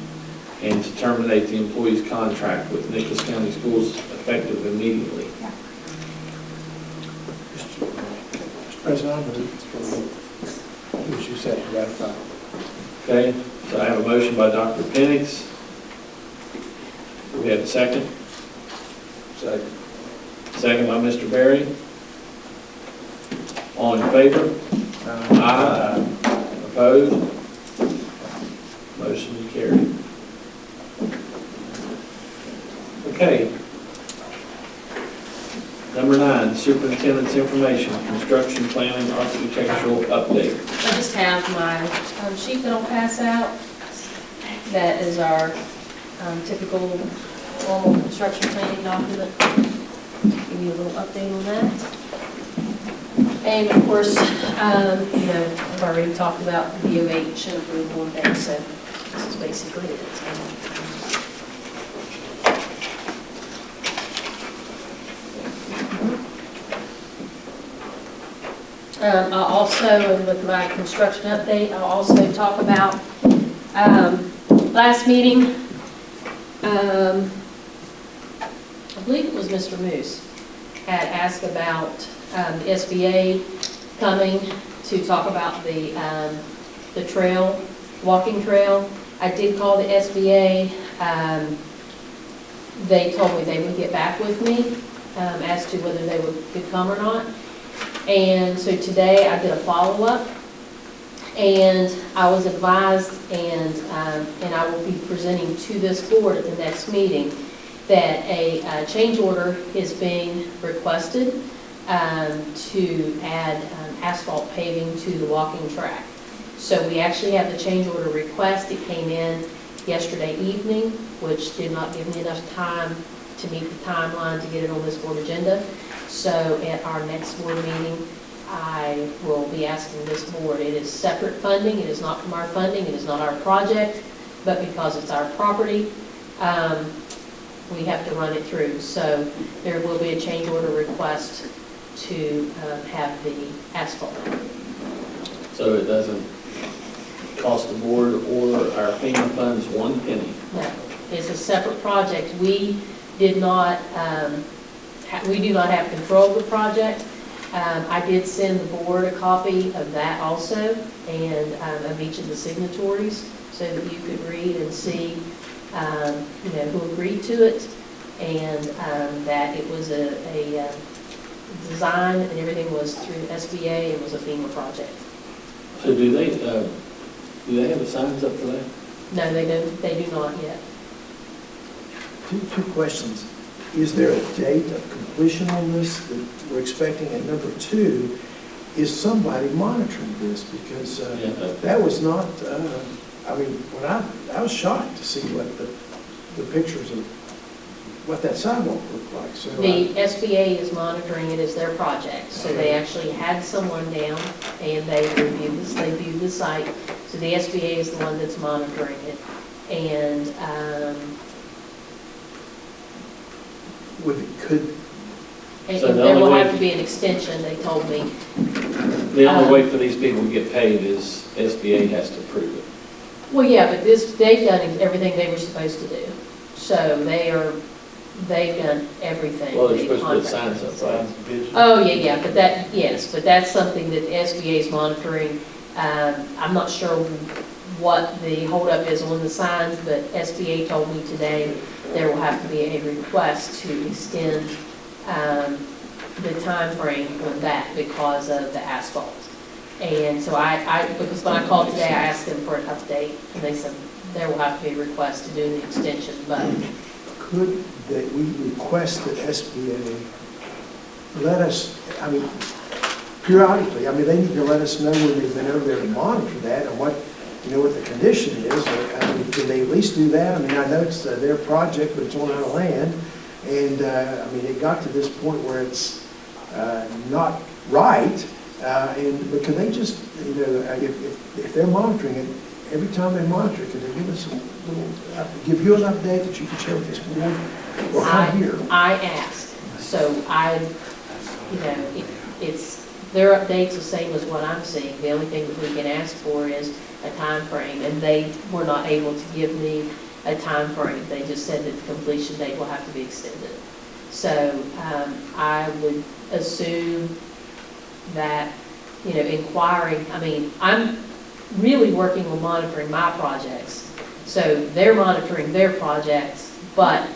S1: and to terminate the employee's contract with Nicholas County Schools effective immediately?
S8: Mr. President, I move, as you said, ratify.
S1: Okay, so I have a motion by Dr. Penix. Do we have a second?
S9: Second.
S1: Second by Mr. Berry. All in favor? Aye. Opposed? Motion carried. Okay. Number 9, superintendent's information, construction planning, architectural update.
S6: I just have my sheet that I'll pass out. That is our typical normal construction planning document. Give you a little update on that. And of course, I've already talked about BOE and approval and things, so this is basically it. I'll also, and with my construction update, I'll also talk about last meeting. I believe it was Mr. Moose had asked about the SBA coming to talk about the trail, walking trail. I did call the SBA. They told me they would get back with me as to whether they could come or not. And so today I did a follow-up, and I was advised, and I will be presenting to this board at the next meeting, that a change order is being requested to add asphalt paving to the walking track. So we actually have the change order request. It came in yesterday evening, which did not give me enough time to meet the timeline to get it on this board agenda. So at our next board meeting, I will be asking this board. It is separate funding. It is not from our funding. It is not our project, but because it's our property, we have to run it through. So there will be a change order request to have the asphalt.
S1: So it doesn't cost the board or our FEMA funds one penny.
S6: No, it's a separate project. We did not, we do not have control of the project. I did send the board a copy of that also, and of each of the signatories, so that you could read and see, who agreed to it, and that it was a design and everything was through SBA. It was a FEMA project.
S1: So do they have the signs up for that?
S6: No, they do not yet.
S8: Two questions. Is there a date of completion on this that we're expecting? And number two, is somebody monitoring this? Because that was not, I mean, when I was shocked to see what the pictures of what that sidewalk looked like. So
S6: The SBA is monitoring it as their project, so they actually had someone down and they viewed the site. So the SBA is the one that's monitoring it. And,
S8: could,
S6: and
S1: So the
S6: there will
S1: only way-
S6: have to be an extension, they told me.
S1: The only way for these people to get paid is SBA has to approve it.
S6: Well, yeah, but they've done everything they were supposed to do. So they've done everything.
S1: Well, they're
S6: the
S1: supposed to put
S6: contractor.
S1: signs up, right?
S6: Oh, yeah, but that's something that the SBA is monitoring. I'm not sure what the holdup is on the signs, but SBA told me today there will have to be a request to extend the time frame on that because of the asphalt. And so because when I called today, I asked them for an update, and they said there will have to be a request to do the extension, but
S8: could we request that SBA let us, I mean, periodically, I mean, they need to let us know when they've been over there to monitor that and what, what the condition is. I mean, can they at least do that? I mean, I know it's their project, but it's on our land. And, I mean, it got to this point where it's not right. But can they just, if they're monitoring it, every time they monitor it, can they give us a little, give you an update that you can share with this board? Or come here?
S6: I asked, so it's, their update's the same as what I'm seeing. The only thing that we can ask for is a time frame, and they were not able to give me a time frame. They just said that the completion date will have to be extended. So I would assume that, inquiring, I mean, I'm really working on monitoring my projects. So they're monitoring their projects, but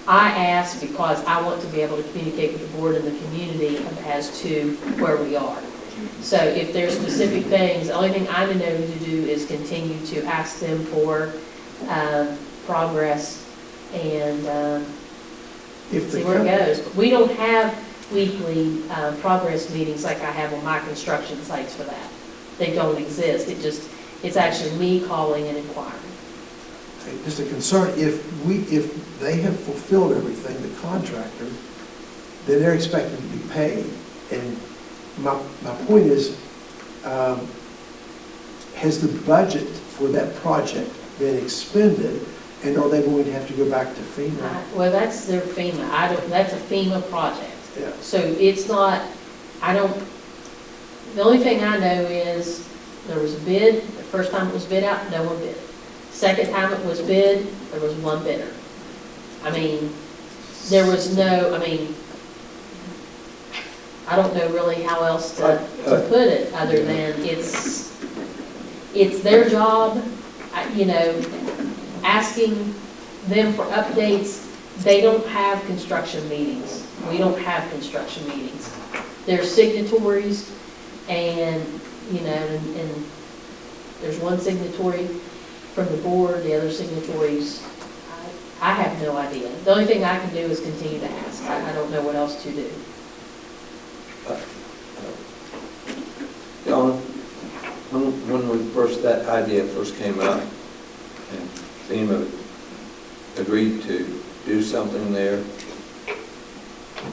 S6: I ask because I want to be able to communicate with the board and the community as to where we are. So if there's specific things, the only thing I know to do is continue to ask them for progress and see where it goes. But we don't have weekly progress meetings like I have on my construction sites for that. They don't exist. It's actually me calling and inquiring.
S8: Just a concern, if they have fulfilled everything, the contractor, then they're expected to be paid. And my point is, has the budget for that project been expended, and are they going to have to go back to FEMA?
S6: Well, that's their FEMA. That's a FEMA project.
S8: Yeah.
S6: So it's not, the only thing I know is there was a bid. The first time it was bid out, no one bid. Second time it was bid, there was one bidder. I mean, there was no, I don't know really how else to put it other than it's their job, asking them for updates. They don't have construction meetings. We don't have construction meetings. They're signatories and there's one signatory from the board, the other signatories, I have no idea. The only thing I can do is continue to ask. I don't know what else to do.
S9: Donna, when that idea first came up, and FEMA agreed to do something there,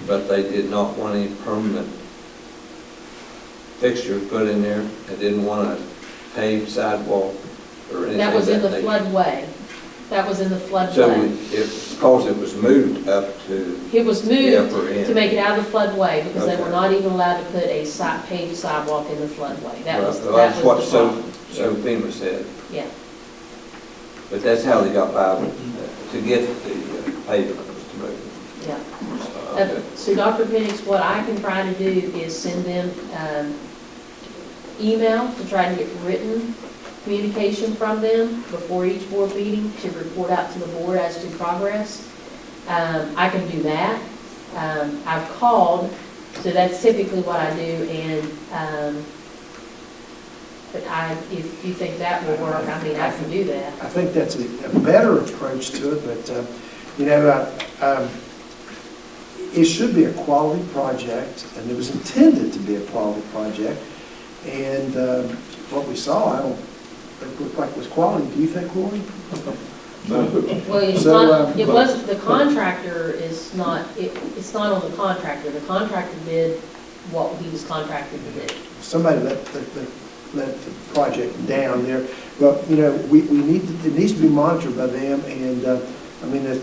S9: but they did not want any permanent fixture put in there. They didn't want a paved sidewalk or anything.
S6: That was in the floodway. That was in the floodway.
S9: So because it was moved up to
S6: It was
S9: the
S6: moved
S9: upper end.
S6: to make it out of the floodway because they were
S9: Okay.
S6: not even allowed to put a paved sidewalk in the floodway. That was the
S9: That's what
S6: problem.
S9: so FEMA said.
S6: Yeah.
S9: But that's how they got by to get the pavement was to move.
S6: Yeah.
S9: Okay.
S6: So Dr. Penix, what I can try to do is send them email to try to get written communication from them before each board meeting to report out to the board as to progress. I can do that. I've called, so that's typically what I do, and but if you think that will work, I can do that.
S8: I think that's a better approach to it, but you know, it should be a quality project, and it was intended to be a quality project. And what we saw, I don't think looked like it was quality. Do you think, Roy?
S6: Well, it's
S8: So,
S6: not, it wasn't, the contractor is not, it's not on the contractor. The contractor did what he was contracted to do.
S8: Somebody let the project down there. But, you know, we need, it needs to be monitored by them, and, I mean, the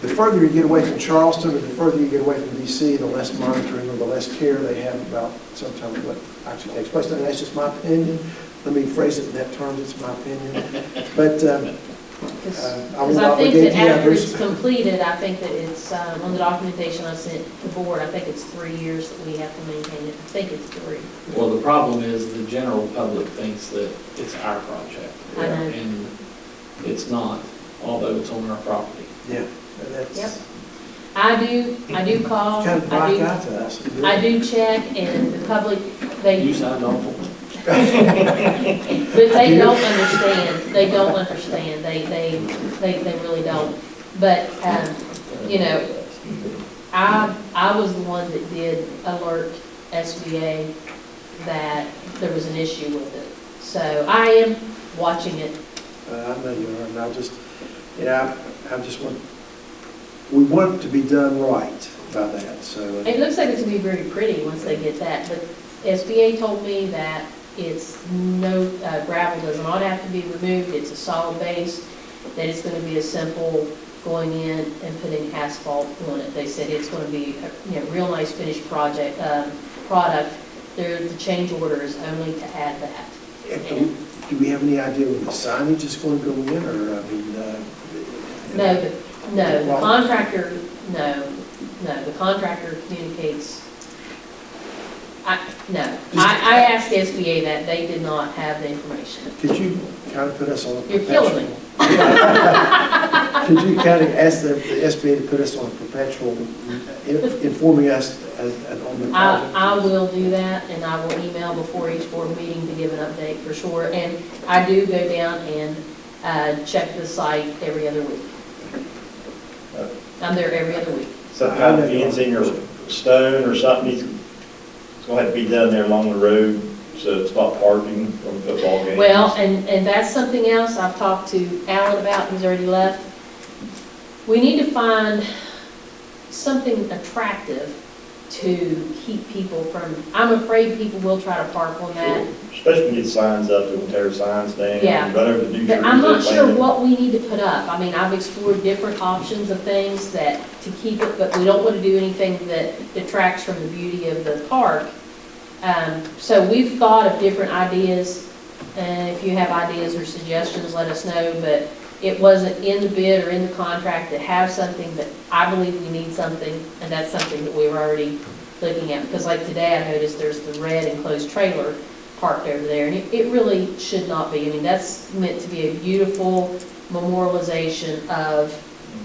S8: further you get away from Charleston, or the further you get away from DC, the less monitoring or the less care they have about sometimes what actually takes place. And that's just my opinion. Let me phrase it in that terms, it's my opinion. But I
S6: Because
S8: will
S6: I think
S8: obligate
S6: that
S8: the
S6: after
S8: others.
S6: it's completed, I think that it's, on the documentation I sent the board, I think it's 3 years that we have to maintain it. I think it's 3.
S1: Well, the problem is the general public thinks that it's our project.
S6: I know.
S1: And it's not, although it's on our property.
S8: Yeah, that's
S6: Yep. I do call,
S8: kind of black out to us.
S6: I do check, and the public, they,
S1: You signed off on it.
S6: but they don't understand, they don't understand, they really don't. But, you know, I was the one that did alert SBA that there was an issue with it. So I am watching it.
S8: I know you are, and I just, you know, I just want, we want it to be done right by that, so.
S6: It looks like it's gonna be very pretty once they get that, but SBA told me that it's no, gravel does not have to be removed, it's a solid base, that it's gonna be a simple going in and putting asphalt on it. They said it's gonna be a, you know, real nice finished product. The change order is only to add that.
S8: Do we have any idea when the signage is going to go in, or, I mean,
S6: No, the contractor, the contractor communicates. I asked SBA that, they did not have the information.
S8: Could you kind of put us on a
S6: You're
S8: perpetual?
S6: killing me.
S8: Could you kind of ask the SBA to put us on a perpetual, informing us on the project?
S6: I will do that, and I will email before each board meeting to give an update for sure. And I do go down and check the site every other week. I'm there every other week.
S12: Some kind of fencing or stone or something, it's gonna have to be done there along the road, so it's not parking from football games.
S6: Well, and that's something else I've talked to Alan about, he's already left. We need to find something attractive to keep people from, I'm afraid people will try to park on that.
S12: Especially when you get signs up, they'll tear signs down,
S6: Yeah.
S12: run over the new trees.
S6: But I'm not
S12: they're
S6: sure
S12: planting.
S6: what we need to put up. I mean, I've explored different options of things that, to keep it, but we don't want to do anything that detracts from the beauty of the park. So we've thought of different ideas, and if you have ideas or suggestions, let us know, but it wasn't in the bid or in the contract to have something, but I believe we need something, and that's something that we were already looking at, because like today I noticed there's the red enclosed trailer parked over there, and it really should not be. I mean, that's meant to be a beautiful memorialization of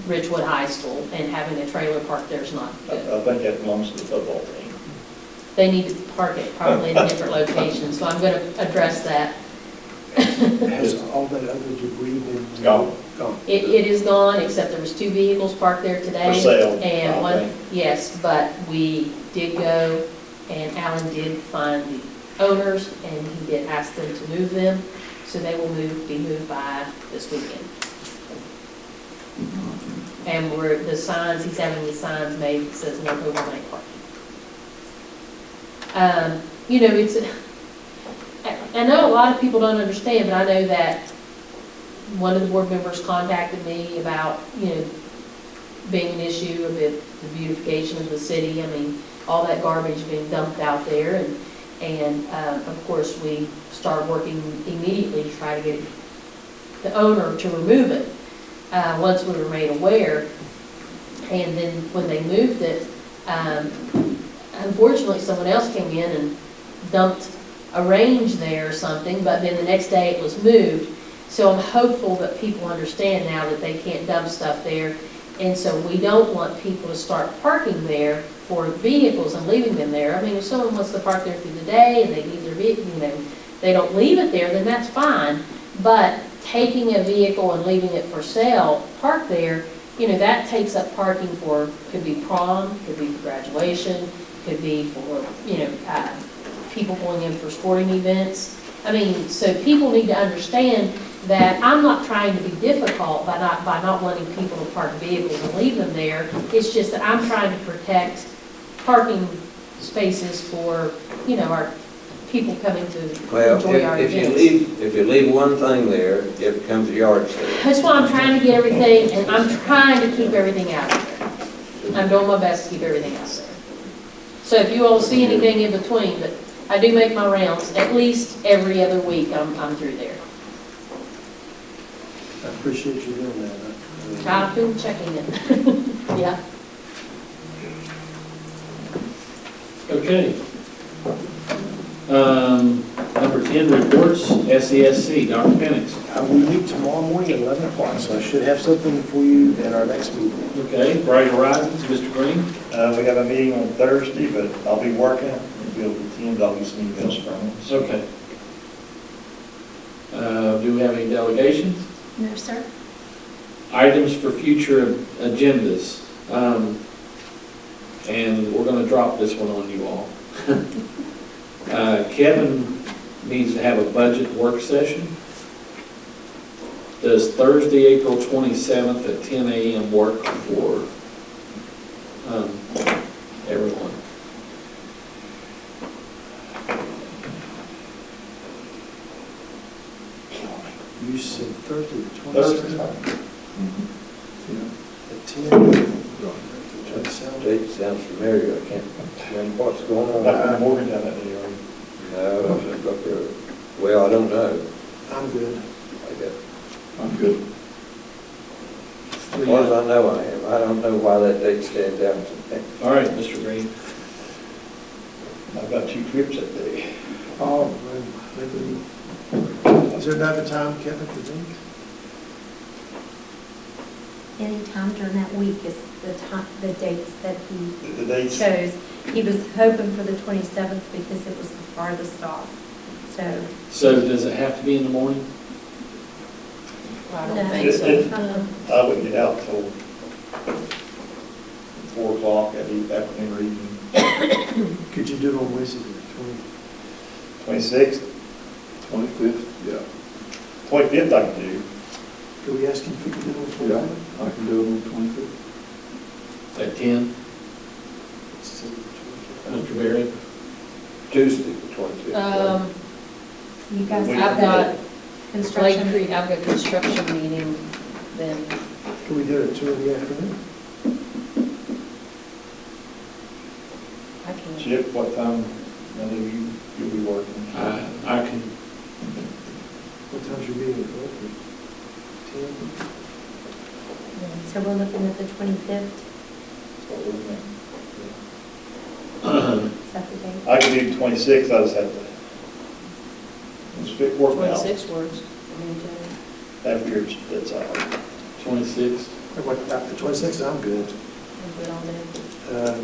S6: Richwood High School, and having a trailer parked there is not good.
S12: I think that belongs to the football team.
S6: They need to park it probably in a different location, so I'm going to address that.
S8: Has all that other debris been?
S12: Gone.
S8: Gone.
S6: It is gone, except there was 2 vehicles parked there today.
S12: For sale,
S6: And
S12: I
S6: one,
S12: think.
S6: yes, but we did go, and Alan did find the owners, and he did ask them to move them, so they will be moved by this weekend. And the signs, he's having the signs made that says no overnight parking. You know, I know a lot of people don't understand, but I know that one of the board members contacted me about, you know, being an issue of the beautification of the city. I mean, all that garbage being dumped out there, and of course, we started working immediately to try to get the owner to remove it, once we were made aware. And then when they moved it, unfortunately, someone else came in and dumped a range there or something, but then the next day it was moved. So I'm hopeful that people understand now that they can't dump stuff there. And so we don't want people to start parking there for vehicles and leaving them there. I mean, if someone wants to park there through the day and they leave their vehicle, you know, they don't leave it there, then that's fine. But taking a vehicle and leaving it for sale parked there, that takes up parking for, could be prom, could be for graduation, could be for, people going in for sporting events. I mean, so people need to understand that I'm not trying to be difficult by not wanting people to park vehicles and leave them there. It's just that I'm trying to protect parking spaces for, our people coming to
S9: Well,
S6: enjoy our
S9: if
S6: events.
S9: if you leave one thing there, it becomes a yard sale.
S6: That's why I'm trying to get everything, and I'm trying to keep everything out of there. I'm doing my best to keep everything out there. So if you all see anything in between, but I do make my rounds, at least every other week I'm through there.
S8: I appreciate you doing that.
S6: I've been checking it. Yeah.
S1: Okay. Number 10, reports, SESC, Dr. Penix.
S8: We meet tomorrow morning at 11 o'clock, so I should have something for you at our next meeting.
S1: Okay, Bright Horizons, Mr. Green.
S12: We have a meeting on Thursday, but I'll be working. If you'll attend, I'll get some emails from them.
S1: Okay. Do we have any delegations?
S11: No, sir.
S1: Items for future agendas. And we're going to drop this one on you all. Kevin needs to have a budget work session. Does Thursday, April 27th at 10 a.m. work for everyone?
S8: You said Thursday, the 27th?
S12: Thursday's fine.
S8: At 10?
S9: It sounds familiar, I can't remember what's going on.
S12: Not in Morgantown that day, are you?
S9: No, well, I don't know.
S8: I'm good.
S9: I guess.
S3: I'm good.
S9: As far as I know, I am. I don't know why that date stands out to me.
S1: All right, Mr. Green.
S12: I've got 2 trips that day.
S8: Oh, maybe. Is there another time, Kevin, you think?
S11: Any time during that week is the dates that he
S12: The dates,
S11: chose. He was hoping for the 27th because it was the farthest off.
S1: So does it have to be in the morning?
S6: I don't
S11: No.
S6: think so.
S12: I wouldn't get out till 4 o'clock at the afternoon or evening.
S8: Could you do it on Wednesday, the
S12: 26th,
S3: 25th, yeah.
S12: 25th I can do.
S8: Can we ask him if he can do it on the
S3: Yeah,
S8: 25th?
S3: I can do it on the 25th.
S1: At 10? Mr. Berry?
S9: Tuesday, the 25th.
S11: You guys
S12: I've
S11: have
S6: got
S11: that construction.
S6: Lake Creek, I've got construction meeting then.
S8: Can we do it at 2 in the afternoon?
S6: I can't.
S12: Chip, what time, I know you'll be working.
S1: I can,
S8: What time's your meeting? 10?
S11: So we're looking at the 25th, is that the date?
S12: I can do 26th, I just have to, it's fit work now.
S6: 26 works for me, Joe.
S12: After that's all right.
S1: 26th.
S8: What about the 26th? I'm good.
S6: I'm good on that.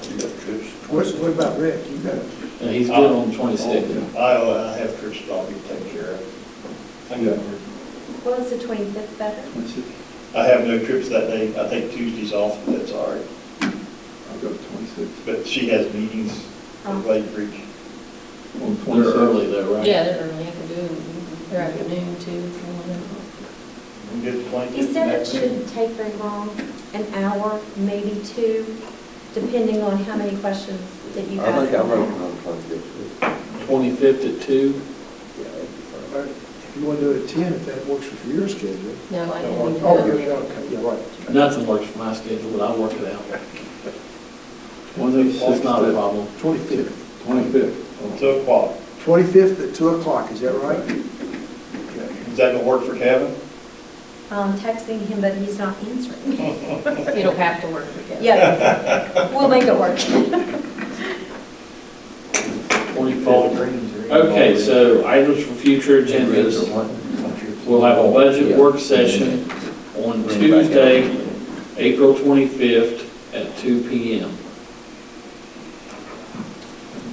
S9: You got trips.
S8: What about Rick? You got,
S1: And he's good on the 26th.
S12: I have trips that I'll be taking care of.
S11: Well, is the 25th better?
S3: 26th,
S12: I have no trips that day. I take Tuesdays off, but that's all right.
S3: I'll go to 26th.
S12: But she has meetings with Lake Creek.
S3: On
S1: They're
S3: 27th.
S1: early though, right?
S6: Yeah, they're early, I can do it, their afternoon too, if you want
S12: I'm good to 25th.
S11: He said it shouldn't take very long, an hour, maybe 2, depending on how many questions that you
S9: I
S11: guys
S9: think I'm
S11: have.
S9: open on the 25th.
S1: 25th at 2.
S9: Yeah, that'd be fine.
S8: if you want to do it at 10, if that works for your schedule.
S6: No, I
S8: Oh,
S6: didn't do
S8: yeah,
S6: that.
S8: okay, yeah, right.
S1: Nothing works for my schedule, but I'll work it out. It's not a problem.
S8: 25th.
S3: 25th.
S12: 2 o'clock.
S8: 25th at 2 o'clock, is that right?
S12: Is that gonna work for Kevin?
S11: I'm texting him, but he's not answering.
S6: It'll have to work for Kevin.
S11: Yeah, we'll make it work.
S1: 24. Okay, so items for future agendas. We'll have a budget work session on Tuesday, April 25th at 2 p.m.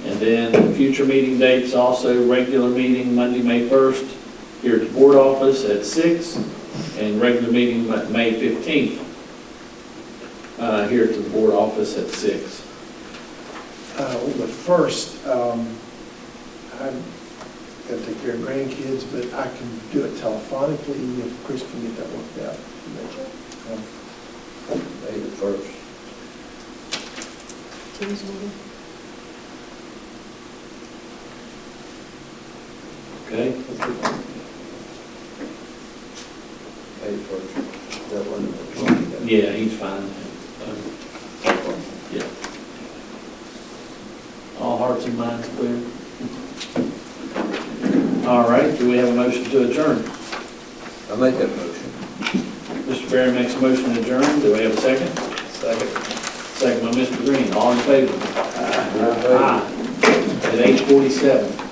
S1: And then future meeting dates, also regular meeting Monday, May 1st, here at the board office at 6, and regular meeting May 15th, here at the board office at 6.
S8: The first, I've got to take care of grandkids, but I can do it telephonically if Chris can get that worked out.
S9: May the 1st.
S11: Tuesday.
S1: Okay?
S9: May the 1st. That one.
S1: Yeah, he's fine. Yeah. All hearts and minds clear? All right, do we have a motion to adjourn?
S9: I make that motion.
S1: Mr. Barry makes a motion to adjourn. Do we have a second?
S9: Second.
S1: Second by Mr. Green. All in favor? Aye. At 8:47.